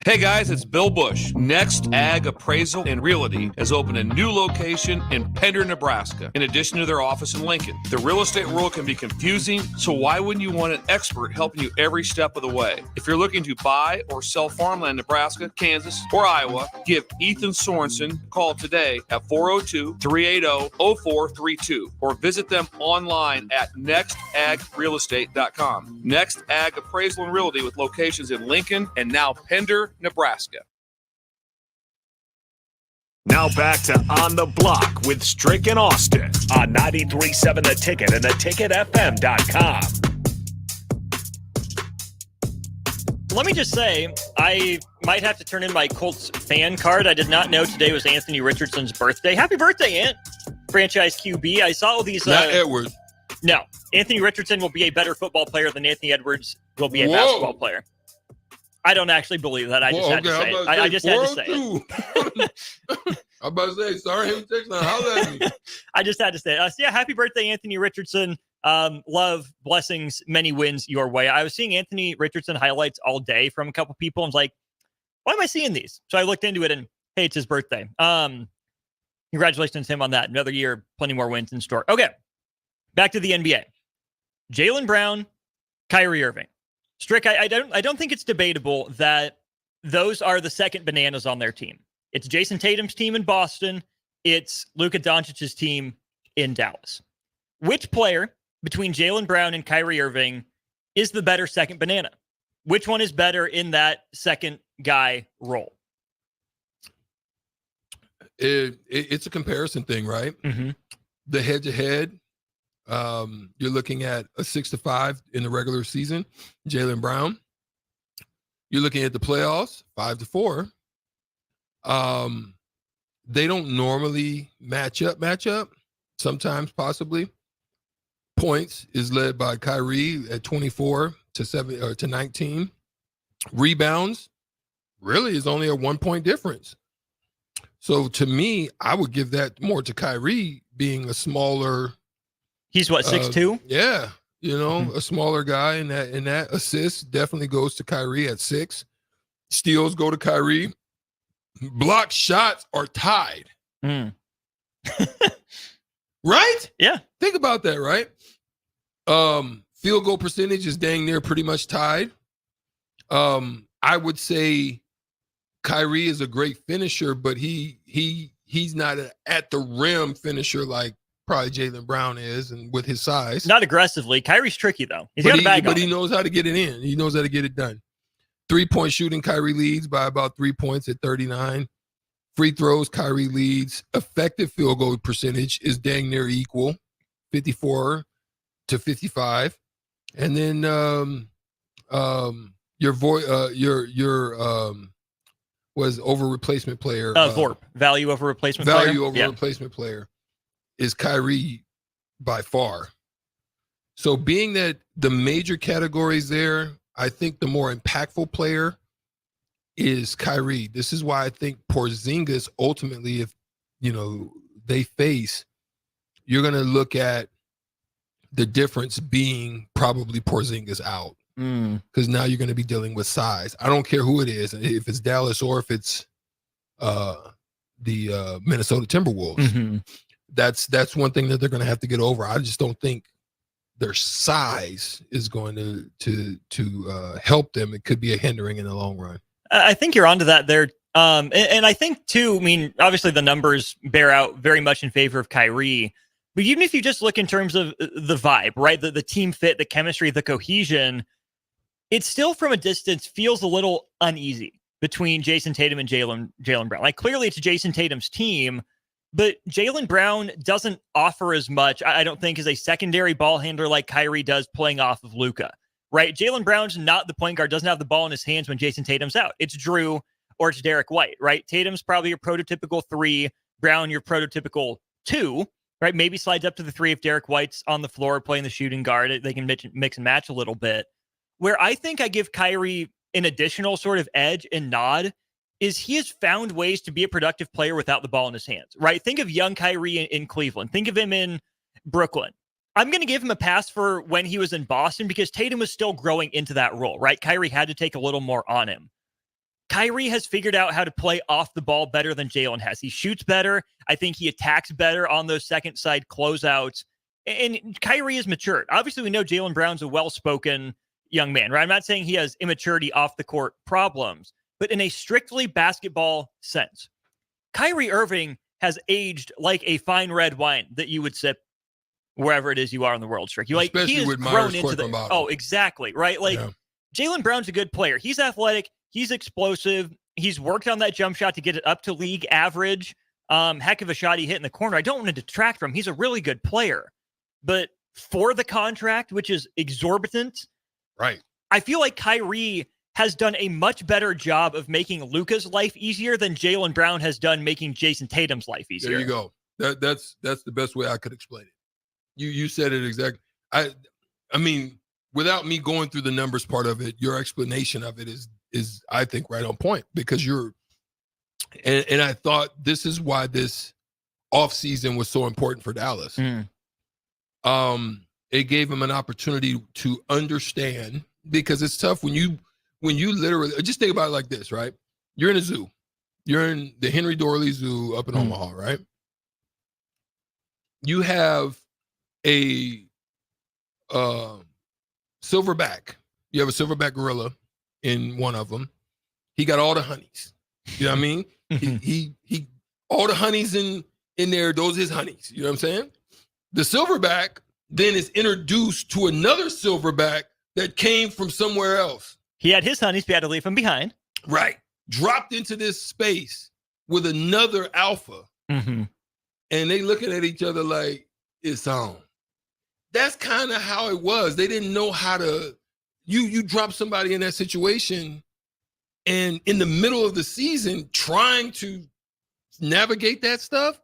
Hey guys, it's Bill Bush. Next Ag Appraisal and Realty has opened a new location in Pender, Nebraska, in addition to their office in Lincoln. The real estate world can be confusing, so why wouldn't you want an expert helping you every step of the way? If you're looking to buy or sell farmland in Nebraska, Kansas, or Iowa, give Ethan Sorensen a call today at 402-380-0432 or visit them online at nextagrealestate.com. Next Ag Appraisal and Realty with locations in Lincoln and now Pender, Nebraska. Now back to On the Block with Strick and Austin on 93.7 The Ticket and theticketfm.com. Let me just say, I might have to turn in my Colts fan card. I did not know today was Anthony Richardson's birthday. Happy birthday, Ant. Franchise QB. I saw all these. Not Edwards. No. Anthony Richardson will be a better football player than Anthony Edwards will be a basketball player. I don't actually believe that. I just had to say it. I just had to say it. I'm about to say, sorry, him texting, holla at me. I just had to say it. So yeah, happy birthday, Anthony Richardson. Love, blessings, many wins your way. I was seeing Anthony Richardson highlights all day from a couple people. I was like, why am I seeing these? So I looked into it and, hey, it's his birthday. Congratulations to him on that. Another year, plenty more wins in store. Okay, back to the NBA. Jaylen Brown, Kyrie Irving. Strick, I don't think it's debatable that those are the second bananas on their team. It's Jason Tatum's team in Boston. It's Luka Doncic's team in Dallas. Which player between Jaylen Brown and Kyrie Irving is the better second banana? Which one is better in that second guy role? It's a comparison thing, right? Mm-hmm. The head-to-head. You're looking at a 6-5 in the regular season. Jaylen Brown. You're looking at the playoffs, 5-4. They don't normally match up. Sometimes, possibly. Points is led by Kyrie at 24 to 19. Rebounds really is only a 1-point difference. So to me, I would give that more to Kyrie being a smaller. He's what, 6'2"? Yeah. You know, a smaller guy in that assist definitely goes to Kyrie at 6. Steals go to Kyrie. Block shots are tied. Right? Yeah. Think about that, right? Field goal percentage is dang near pretty much tied. I would say Kyrie is a great finisher, but he's not at the rim finisher like probably Jaylen Brown is, and with his size. Not aggressively. Kyrie's tricky, though. He's got a bag on But he it. knows how to get it in. He knows how to get it done. 3-point shooting, Kyrie leads by about 3 points at 39. Free throws, Kyrie leads. Effective field goal percentage is dang near equal, 54 to 55. And then your was over replacement player. VORP, value over replacement player. Value over replacement player is Kyrie by far. So being that the major categories there, I think the more impactful player is Kyrie. This is why I think Porzingis ultimately, if they face, you're going to look at the difference being probably Porzingis out. Because now you're going to be dealing with size. I don't care who it is, if it's Dallas or if it's the Minnesota Timberwolves. Mm-hmm. That's one thing that they're going to have to get over. I just don't think their size is going to help them. It could be a hindering in the long run. I think you're onto that there And I think, too, I mean, obviously the numbers bear out very much in favor of Kyrie. But even if you just look in terms of the vibe, right, the team fit, the chemistry, the cohesion, it still from a distance feels a little uneasy between Jason Tatum and Jaylen Brown. Like, clearly it's Jason Tatum's team, but Jaylen Brown doesn't offer as much, I don't think, as a secondary ball handler like Kyrie does playing off of Luka, right? Jaylen Brown's not the point guard, doesn't have the ball in his hands when Jason Tatum's out. It's Drew or it's Derek White, right? Tatum's probably your prototypical 3, Brown your prototypical 2, right? Maybe slides up to the 3 if Derek White's on the floor playing the shooting guard. They can mix and match a little bit. Where I think I give Kyrie an additional sort of edge and nod is he has found ways to be a productive player without the ball in his hands, right? Think of young Kyrie in Cleveland. Think of him in Brooklyn. I'm going to give him a pass for when he was in Boston because Tatum was still growing into that role, right? Kyrie had to take a little more on him. Kyrie has figured out how to play off the ball better than Jaylen has. He shoots better. I think he attacks better on those second side closeouts. And Kyrie is matured. Obviously, we know Jaylen Brown's a well-spoken young man, right? I'm not saying he has immaturity off the court problems, but in a strictly basketball sense, Kyrie Irving has aged like a fine red wine that you would sip wherever it is you are in the world, Strick. Especially he has with grown Myers into the bottle. Oh, exactly, right? Like Jaylen Brown's a good player. He's athletic. He's explosive. He's worked on that jump shot to get it up to league average. Heck of a shot he hit in the corner. I don't want to detract from him. He's a really good player. But for the contract, which is exorbitant, right? I feel like Kyrie has done a much better job of making Luka's life easier than Jaylen Brown has done making Jason Tatum's life easier. There you go. That's the best way I could explain it. You said it exactly. I mean, without me going through the numbers part of it, your explanation of it is I think right on point because and I thought this is why this offseason was so important for Dallas. It gave him an opportunity to understand because it's tough when you literally just think about it like this, right? You're in a zoo. You're in the Henry Dorley Zoo up in Omaha, right? You have a silverback. You have a silverback gorilla in one of them. He got all the honeys. You know what I mean? he all the honeys in there, those are his honeys. You know what I'm saying? The silverback then is introduced to another silverback that came from somewhere else. He had his honeys, but he had to leave him behind. Right. Dropped into this space with another alpha. Mm-hmm. And they looking at each other like, it's on. That's kind of how it was. They didn't know how to, you drop somebody in that situation and in the middle of the season trying to navigate that stuff.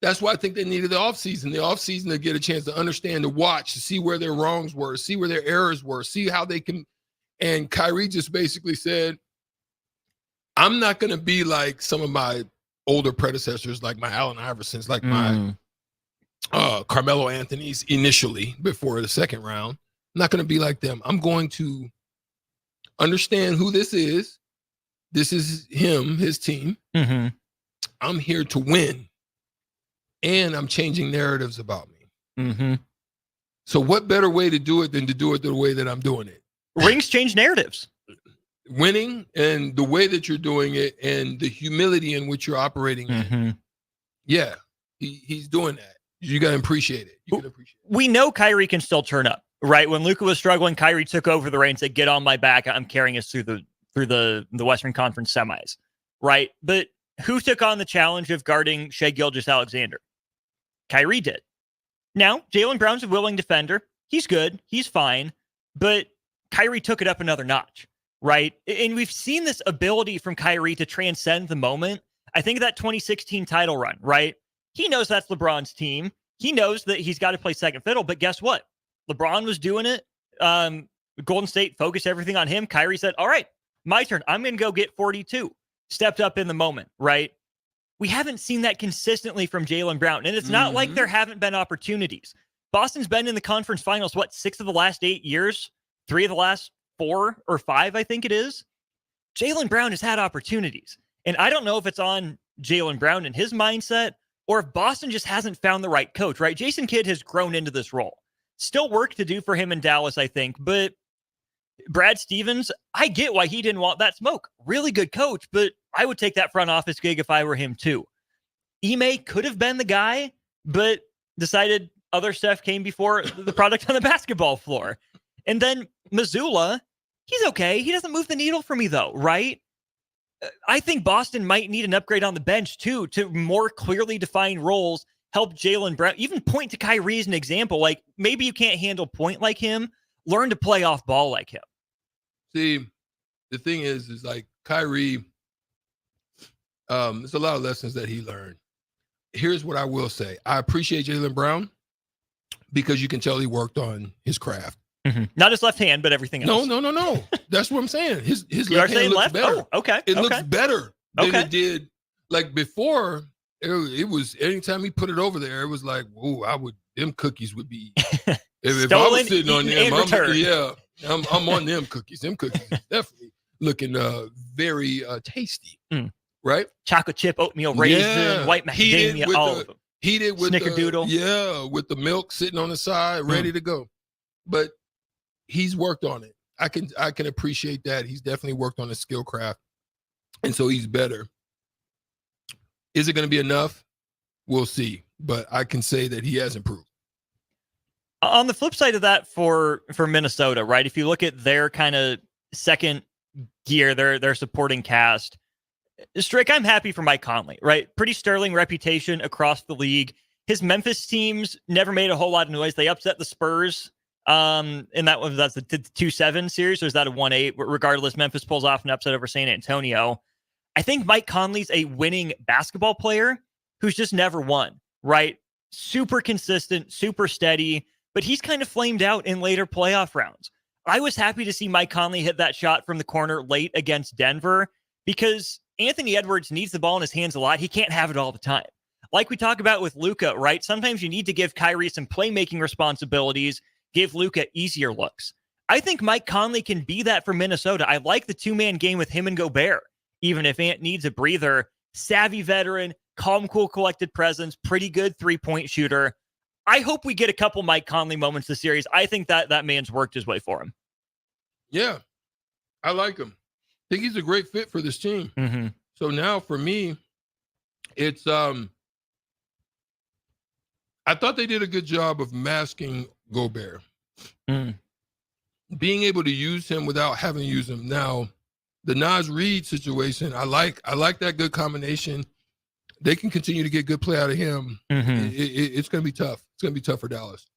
That's why I think they needed the offseason. The offseason to get a chance to understand, to watch, to see where their wrongs were, see where their errors were, see how they can. And Kyrie just basically said, I'm not going to be like some of my older predecessors, like my Allen Iversons, like my Carmelo Anthony's initially before the second round. I'm not going to be like them. I'm going to understand who this is. This is him, his team. Mm-hmm. I'm here to win. And I'm changing narratives about me. Mm-hmm. So what better way to do it than to do it the way that I'm doing it? Rings change narratives. Winning and the way that you're doing it and the humility in which you're operating in. Yeah, he's doing that. You got to appreciate it. You can appreciate it. We know Kyrie can still turn up, right? When Luka was struggling, Kyrie took over the reins and said, get on my back. I'm carrying us through the Western Conference semis, right? But who took on the challenge of guarding Shai Gilgeous-Alexander? Kyrie did. Now, Jaylen Brown's a willing defender. He's good. He's fine. But Kyrie took it up another notch, right? And we've seen this ability from Kyrie to transcend the moment. I think of that 2016 title run, right? He knows that's LeBron's team. He knows that he's got to play second fiddle. But guess what? LeBron was doing it. Golden State focused everything on him. Kyrie said, all right, my turn. I'm going to go get 42. Stepped up in the moment, right? We haven't seen that consistently from Jaylen Brown. And it's not like there haven't been opportunities. Boston's been in the conference finals, 6 of the last 8 years? 3 of the last 4 or 5, I think it is. Jaylen Brown has had opportunities. And I don't know if it's on Jaylen Brown and his mindset or if Boston just hasn't found the right coach, right? Jason Kidd has grown into this role. Still work to do for him in Dallas, I think. But Brad Stevens, I get why he didn't want that smoke. Really good coach, but I would take that front office gig if I were him too. Ime could have been the guy, but decided other stuff came before the product on the basketball floor. And then Missoula, he's okay. He doesn't move the needle for me though, right? I think Boston might need an upgrade on the bench too, to more clearly define roles, help Jaylen Brown, even point to Kyrie as an example. Like, maybe you can't handle point like him. Learn to play off ball like him. See, the thing is like Kyrie, there's a lot of lessons that he learned. Here's what I will say. I appreciate Jaylen Brown because you can tell he worked on his craft. Mm-hmm. Not his left hand, but everything else. No. That's what I'm saying. His you left hand looks left? better. Oh, okay. It looks better than it did. Like before, it was anytime he put it over there, it was like, whoa, them cookies would be if I was sitting on them, I'm on them cookies. Them cookies is definitely looking very tasty. Right? Chocolate chip, oatmeal raisin, white macadamia, all of them. Heated with Snickerdoodle. With the milk sitting on the side, ready to go. But he's worked on it. I can appreciate that. He's definitely worked on his skill craft. And so he's better. Is it going to be enough? We'll see. But I can say that he has improved. On the flip side of that for Minnesota, right? If you look at their kind of second gear, their supporting cast, Strick, I'm happy for Mike Conley, right? Pretty sterling reputation across the league. His Memphis teams never made a whole lot of noise. They upset the Spurs. And that's the 2-7 series, or is that a 1-8? Regardless, Memphis pulls off an upset over San Antonio. I think Mike Conley's a winning basketball player who's just never won, right? Super consistent, super steady, but he's kind of flamed out in later playoff rounds. I was happy to see Mike Conley hit that shot from the corner late against Denver because Anthony Edwards needs the ball in his hands a lot. He can't have it all the time. Like we talk about with Luka, right? Sometimes you need to give Kyrie some playmaking responsibilities, give Luka easier looks. I think Mike Conley can be that for Minnesota. I like the two-man game with him and Gobert, even if Ant needs a breather. Savvy veteran, calm, cool, collected presence, pretty good three-point shooter. I hope we get a couple Mike Conley moments this series. I think that man's worked his way for him. Yeah, I like him. I think he's a great fit for this team. Mm-hmm. So now for me, it's I thought they did a good job of masking Gobert. Being able to use him without having to use him. Now, the Naz Reid situation, I like that good combination. They can continue to get good play out of him. Mm-hmm. It's going to be tough. It's going to be tough for Dallas.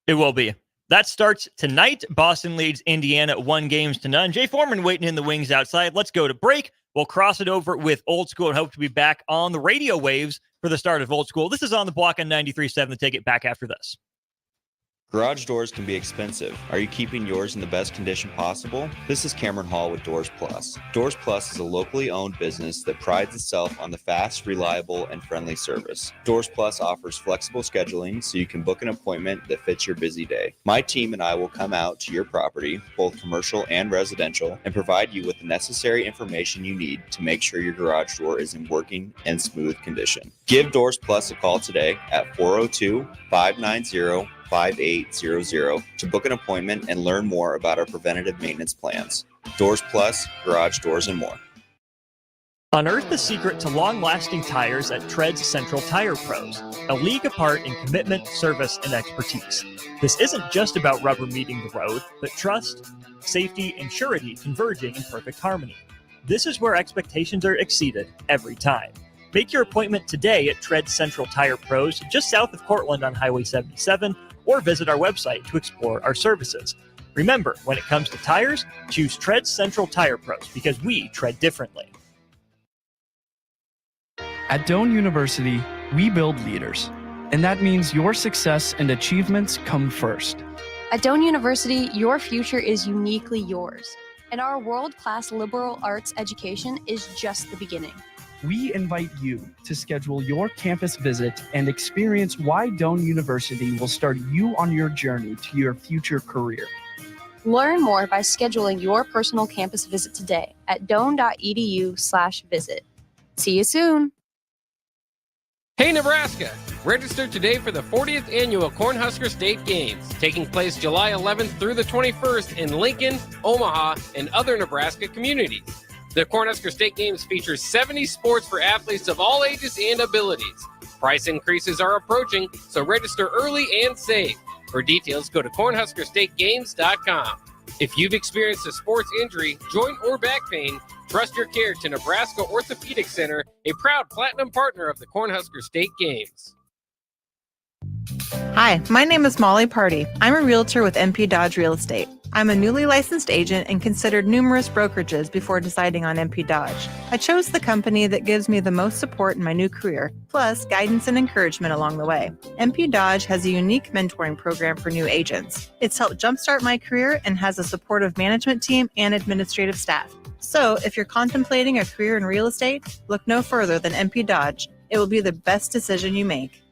It will be. That starts tonight. Boston leads Indiana 1-0. Jay Foreman waiting in the wings outside. Let's go to break. We'll cross it over with Old School and hope to be back on the radio waves for the start of Old School. This is On the Block on 93.7. The Ticket. Back after this. Garage doors can be expensive. Are you keeping yours in the best condition possible? This is Cameron Hall with Doors Plus. Doors Plus is a locally owned business that prides itself on the fast, reliable, and friendly service. Doors Plus offers flexible scheduling so you can book an appointment that fits your busy day. My team and I will come out to your property, both commercial and residential, and provide you with the necessary information you need to make sure your garage door is in working and smooth condition. Give Doors Plus a call today at 402-590-5800 to book an appointment and learn more about our preventative maintenance plans. Doors Plus, garage doors, and more. Unearth the secret to long-lasting tires at Tread's Central Tire Pros, a league apart in commitment, service, and expertise. This isn't just about rubber meeting the road, but trust, safety, and surety converging in perfect harmony. This is where expectations are exceeded every time. Make your appointment today at Tread Central Tire Pros, just south of Cortland on Highway 77, or visit our website to explore our services. Remember, when it comes to tires, choose Tread Central Tire Pros because we tread differently. At Doane University, we build leaders, and that means your success and achievements come first. At Doane University, your future is uniquely yours, and our world-class liberal arts education is just the beginning. We invite you to schedule your campus visit and experience why Doane University will start you on your journey to your future career. Learn more by scheduling your personal campus visit today at doane.edu/visit. See you soon. Hey Nebraska! Register today for the 40th annual Cornhusker State Games, taking place July 11th through the 21st in Lincoln, Omaha, and other Nebraska communities. The Cornhusker State Games features 70 sports for athletes of all ages and abilities. Price increases are approaching, so register early and save. For details, go to cornhuskerstategames.com. If you've experienced a sports injury, joint or back pain, trust your care to Nebraska Orthopedic Center, a proud platinum partner of the Cornhusker State Games. Hi, my name is Molly Party. I'm a realtor with MP Dodge Real Estate. I'm a newly licensed agent and considered numerous brokerages before deciding on MP Dodge. I chose the company that gives me the most support in my new career, plus guidance and encouragement along the way. MP Dodge has a unique mentoring program for new agents. It's helped jumpstart my career and has a supportive management team and administrative staff. So if you're contemplating a career in real estate, look no further than MP Dodge. It will be the best decision you make.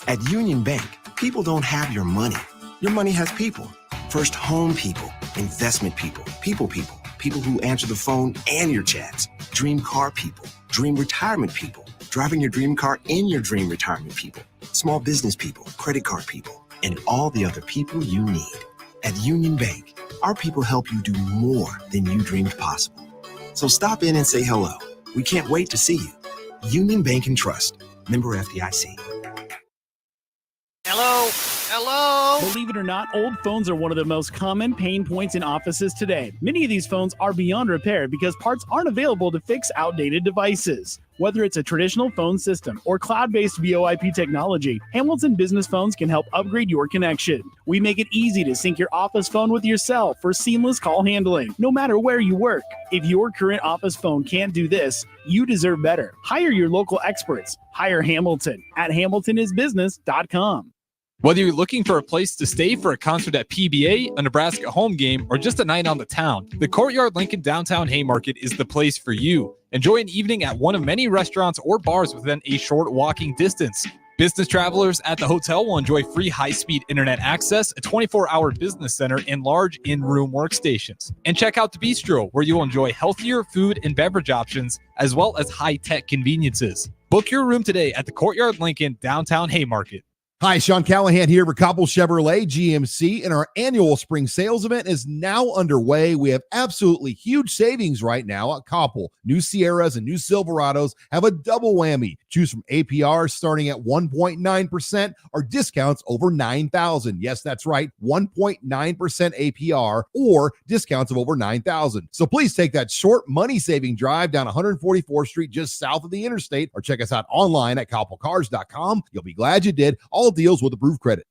At Union Bank, people don't have your money. Your money has people. First home people, investment people, people who answer the phone and your chats, dream car people, dream retirement people, driving your dream car in your dream retirement people, small business people, credit card people, and all the other people you need. At Union Bank, our people help you do more than you dreamed possible. So stop in and say hello. We can't wait to see you. Union Bank and Trust. Member FDIC. Hello? Believe it or not, old phones are one of the most common pain points in offices today. Many of these phones are beyond repair because parts aren't available to fix outdated devices. Whether it's a traditional phone system or cloud-based VoIP technology, Hamilton Business Phones can help upgrade your connection. We make it easy to sync your office phone with your cell for seamless call handling, no matter where you work. If your current office phone can't do this, you deserve better. Hire your local experts. Hire Hamilton at hamiltonisbusiness.com. Whether you're looking for a place to stay for a concert at PBA, a Nebraska home game, or just a night on the town, the Courtyard Lincoln Downtown Haymarket is the place for you. Enjoy an evening at one of many restaurants or bars within a short walking distance. Business travelers at the hotel will enjoy free high-speed internet access, a 24-hour business center, and large in-room workstations. And check out the Bistro, where you'll enjoy healthier food and beverage options, as well as high-tech conveniences. Book your room today at the Courtyard Lincoln Downtown Haymarket. Hi, Sean Callahan here for Koppel Chevrolet GMC, and our annual spring sales event is now underway. We have absolutely huge savings right now at Koppel. New Sierras and new Silverados have a double whammy. Choose from APR starting at 1.9% or discounts over $9,000. Yes, that's right, 1.9% APR or discounts of over $9,000. So please take that short money-saving drive down 144th Street just south of the interstate, or check us out online at koppelcars.com. You'll be glad you did. All deals with approved credit.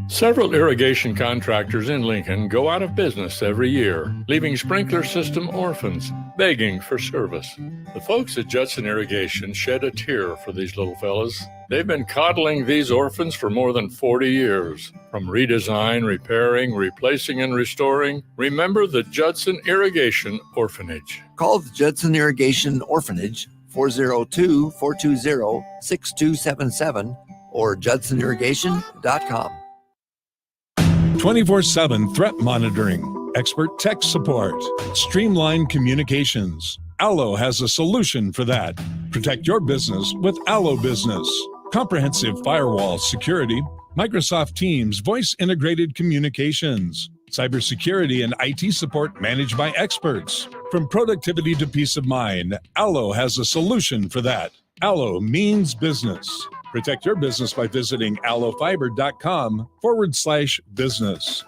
Several irrigation contractors in Lincoln go out of business every year, leaving sprinkler system orphans, begging for service. The folks at Judson Irrigation shed a tear for these little fellas. They've been coddling these orphans for more than 40 years. From redesign, repairing, replacing, and restoring, remember the Judson Irrigation Orphanage. Call the Judson Irrigation Orphanage, 402-420-6277, or judsonirrigation.com. 24/7 threat monitoring, expert tech support, streamlined communications. Allo has a solution for that. Protect your business with Allo Business. Comprehensive firewall security, Microsoft Teams voice-integrated communications, cybersecurity and IT support managed by experts. From productivity to peace of mind, Allo has a solution for that. Allo means business. Protect your business by visiting allofiber.com/business.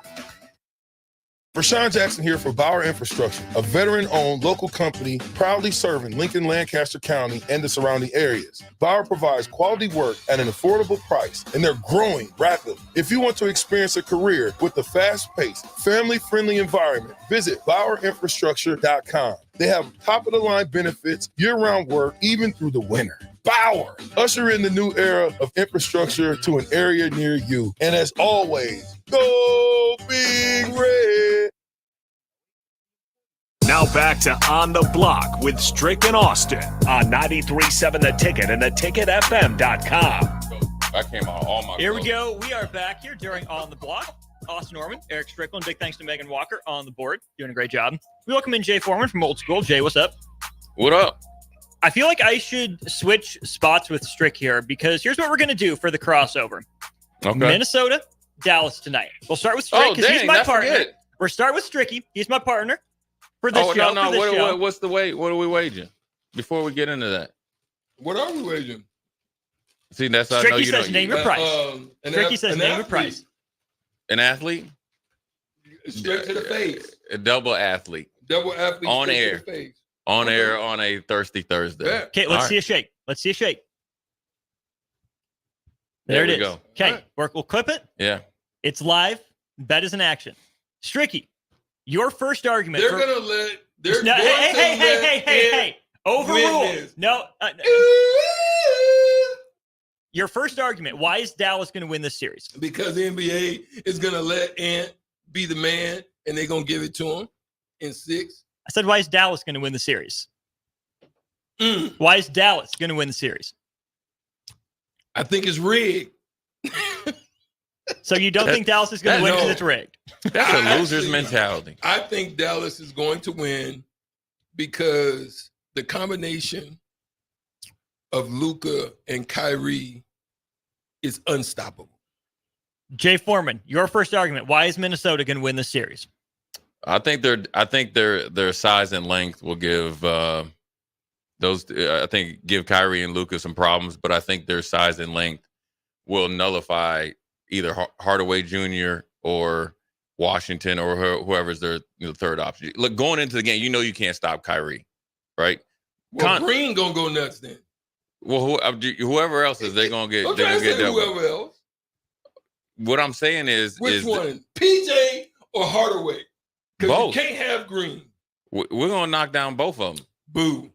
Rashawn Jackson here for Bauer Infrastructure, a veteran-owned local company proudly serving Lincoln, Lancaster County, and the surrounding areas. Bauer provides quality work at an affordable price, and they're growing rapidly. If you want to experience a career with a fast-paced, family-friendly environment, visit BauerInfrastructure.com. They have top-of-the-line benefits, year-round work, even through the winter. Bauer, usher in the new era of infrastructure to an area near you. And as always, go Big Red. Now back to On the Block with Strick and Austin on 93.7 The Ticket and theticketfm.com. That came out all my Here we go. We are back here during On the Block. Austin Norman, Erick Strickland, big thanks to Megan Walker on the board. Doing a great job. We welcome in Jay Foreman from Old School. Jay, what's up? What up? I feel like I should switch spots with Strick here because here's what we're going to do for the crossover. Okay. Minnesota, Dallas tonight. We'll start with Strick because he's my partner. forget. We're starting with Stricky. He's my partner. For this show. No. For this show. What's the weight? What are we waging? Before we get into that. What are we wagering? See, that's how I know Stricky you says don't. name your price. Stricky says name your price. An athlete? Straight to the face. A double athlete. Double athlete On straight air. to the face. On air on a Thirsty Thursday. Yeah. Okay, let's see a shake. Let's see a shake. There it we is. go. Okay, we'll clip it. Yeah. It's live. Bet is in action. Stricky, your first argument. They're going to let. They're No, going to let hey. Overruled. witness. No. Your first argument. Why is Dallas going to win this series? Because the NBA is going to let Ant be the man, and they're going to give it to him in 6. I said, why is Dallas going to win the series? Why is Dallas going to win the series? I think it's rigged. So you don't think Dallas is going to win because it's rigged? That's a loser's mentality. I think Dallas is going to win because the combination of Luka and Kyrie is unstoppable. Jay Foreman, your first argument. Why is Minnesota going to win this series? I think their size and length will give give Kyrie and Luka some problems, but I think their size and length will nullify either Hardaway Jr. or Washington or whoever's their third option. Look, going into the game, you can't stop Kyrie, right? Well, Green gonna go nuts then. Well, whoever else is, they're gonna get. I'm They're trying gonna to get say double. whoever else. What I'm saying is, Which one, PJ or Hardaway? Because you Both. can't have Green. We're gonna knock down both of them. Boo.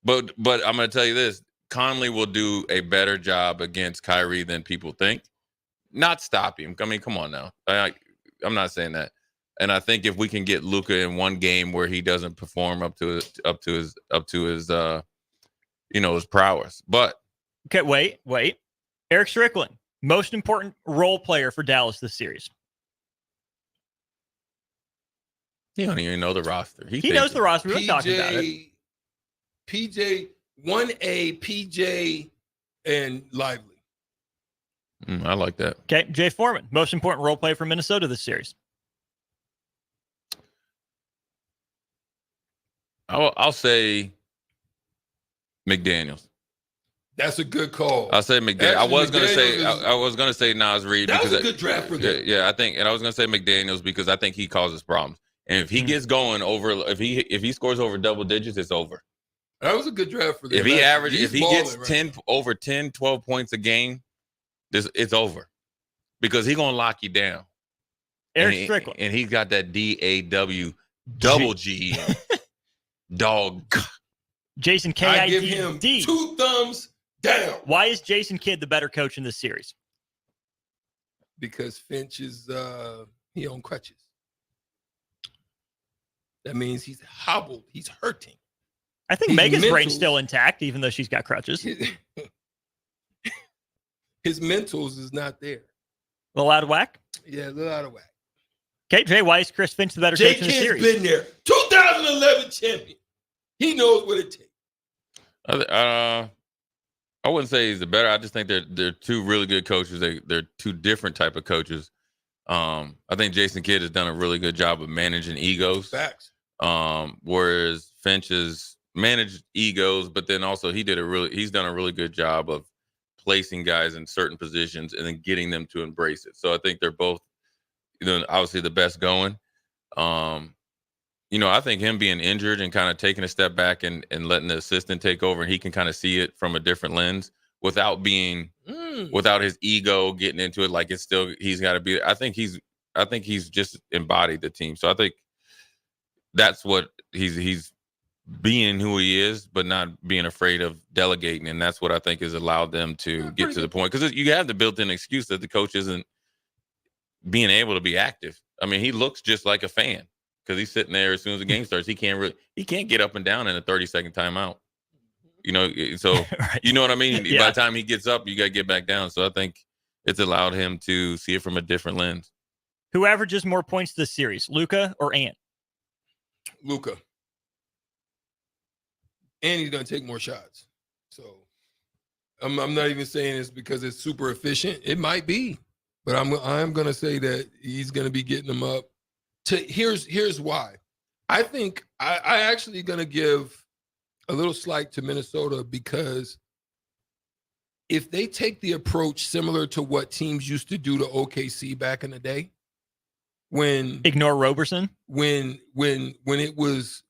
But I'm gonna tell you this: Conley will do a better job against Kyrie than people think. Not stop him. I mean, come on now. I'm not saying that. And I think if we can get Luka in one game where he doesn't perform up to his his prowess. But Okay, wait. Erick Strickland, most important role player for Dallas this series. he don't even know the roster. He knows the roster. We're talking about it. PJ, 1A, PJ, and Lively. I like that. Okay, Jay Foreman, most important role player for Minnesota this series. I'll say McDaniels. That's a good call. I'll say McDaniels. I was gonna say Nas Reed. That because was a good draft for them. Yeah, I think, and I was gonna say McDaniels because I think he causes problems. And if he gets going over, if he scores over double digits, it's over. That was a good draft for them. If he averages, if he gets balling, 12 points a game, it's over because he's gonna lock you down. Erick Strickland, and he's got that DAW double G dog. Jason Kidd. I give him 2 thumbs down. Why is Jason Kidd the better coach in this series? Because Finch is he on crutches. That means he's hobbled. He's hurting. I think Megan's brain's still intact, even though she's got crutches. His mentals is not there. A little out of whack? Yeah, a little out of whack. Okay, Jay, why is Chris Finch the better Jay coach in the Kidd's series? been there. 2011 champion. He knows what it takes. I wouldn't say he's the better. I just think they're two really good coaches. They're two different type of coaches. I think Jason Kidd has done a really good job of managing egos. Facts. Whereas Finch has managed egos, but then also he's done a really good job of placing guys in certain positions and then getting them to embrace it. So I think they're both, obviously the best going. I think him being injured and kind of taking a step back and letting the assistant take over, and he can kind of see it from a different lens without his ego getting into it. Like he's got to be. I think he's just embodied the team. So I think that's what he's being who he is, but not being afraid of delegating. And that's what I think has allowed them to get to the point. Because you have the built-in excuse that the coach isn't being able to be active. I mean, he looks just like a fan because he's sitting there as soon as the game starts. He can't get up and down in a 30-second timeout. So Right. you know what I mean? Yeah. By the time he gets up, you got to get back down. So I think it's allowed him to see it from a different lens. Who averages more points this series, Luka or Ant? Luka. And he's going to take more shots. So I'm not even saying this because it's super efficient. It might be, but I'm going to say that he's going to be getting them up. Here's why. I think I actually going to give a little slight to Minnesota because if they take the approach similar to what teams used to do to OKC back in the day, when ignore Roberson, when it was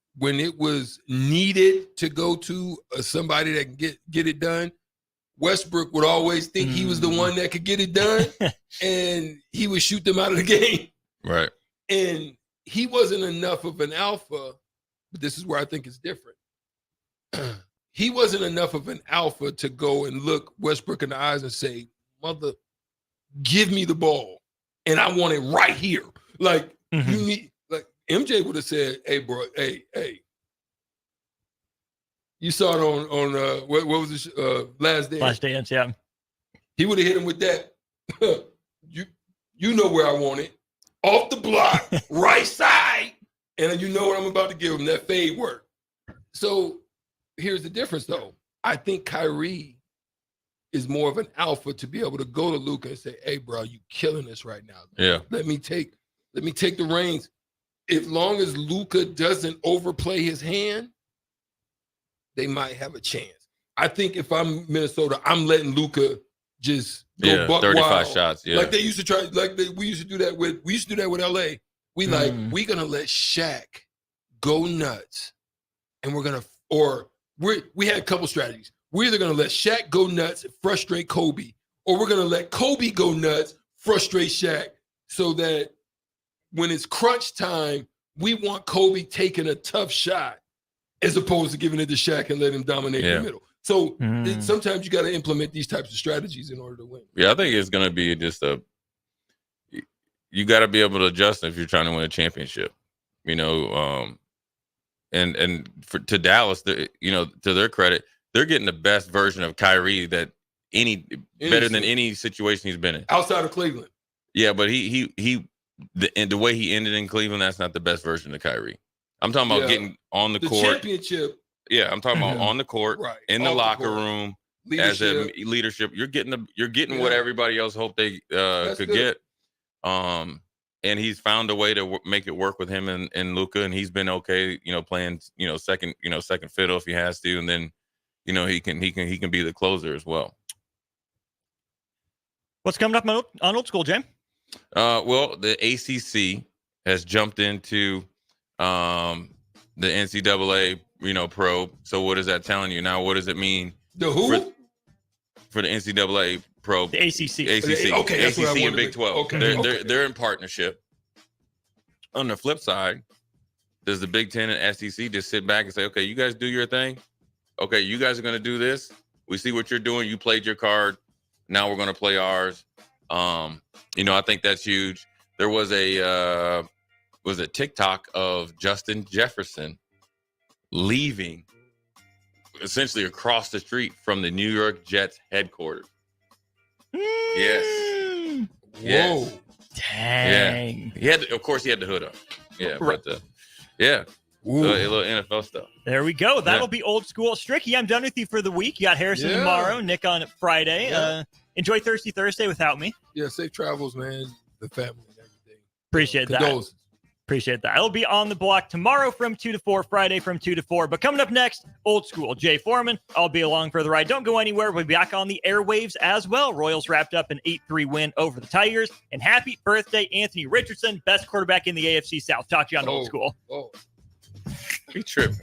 needed to go to somebody that can get it done, Westbrook would always think he was the one that could get it done, and he would shoot them out of the game. Right. And he wasn't enough of an alpha, but this is where I think it's different. He wasn't enough of an alpha to go and look Westbrook in the eyes and say, "Mother, give me the ball, and I want it right here." Like you need, like MJ would have said, "Hey, bro, hey." You saw it on what was this Last Dance? Last Dance, yeah. He would have hit him with that. you know where I want it, off the block, right side, and you know what I'm about to give him, that fade work. So here's the difference, though. I think Kyrie is more of an alpha to be able to go to Luka and say, "Hey, bro, you killing this right now. Yeah, let me take the reins." As long as Luka doesn't overplay his hand, they might have a chance. I think if I'm Minnesota, I'm letting Luka just go buck 35 wild. shots. Yeah, like they used to try. We used to do that with LA. We're gonna let Shaq go nuts, and we had a couple strategies. We're either gonna let Shaq go nuts and frustrate Kobe, or we're gonna let Kobe go nuts, frustrate Shaq, so that when it's crunch time, we want Kobe taking a tough shot as opposed to giving it to Shaq and let him dominate in the middle. So sometimes you got to implement these types of strategies in order to win. Yeah, I think it's going to be just you got to be able to adjust if you're trying to win a championship, and to Dallas, to their credit, they're getting the best version of Kyrie that better than any situation he's been in outside of Cleveland. Yeah, but the way he ended in Cleveland, that's not the best version of Kyrie. I'm talking about getting on the court. Championship. Yeah, I'm talking about on the court, in the locker room, as a leadership. You're getting what everybody else hoped they could get. And he's found a way to make it work with him and Luka, and he's been okay, playing, second fiddle if he has to, and then, he can be the closer as well. What's coming up on Old School, Jay? Well, the ACC has jumped into the NCAA, probe. So what is that telling you now? What does it mean? The who? For the NCAA probe. The ACC. Okay, ACC and Big 12. Okay. They're in partnership. On the flip side, does the Big 10 and SEC just sit back and say, okay, you guys do your thing? Okay, you guys are going to do this. We see what you're doing. You played your card. Now we're going to play ours. I think that's huge. There was a TikTok of Justin Jefferson leaving essentially across the street from the New York Jets headquarters. Yes. Whoa. Dang. Yeah. Of course, he had the hood up. Yeah. But, a little NFL stuff. There we go. That'll be Old School. Stricky, I'm done with you for the week. You got Harrison tomorrow, Nick on Friday. Yeah. Enjoy Thirsty Thursday without me. Yeah, safe travels, man. The family and everything. Appreciate that. Condolences. Appreciate that. It'll be on the block tomorrow from 2 to 4, Friday from 2 to 4. But coming up next, Old School. Jay Foreman. I'll be along for the ride. Don't go anywhere. We'll be back on the airwaves as well. Royals wrapped up an 8-3 win over the Tigers. And happy birthday, Anthony Richardson, best quarterback in the AFC South. Talk to you on Old School. He tripping.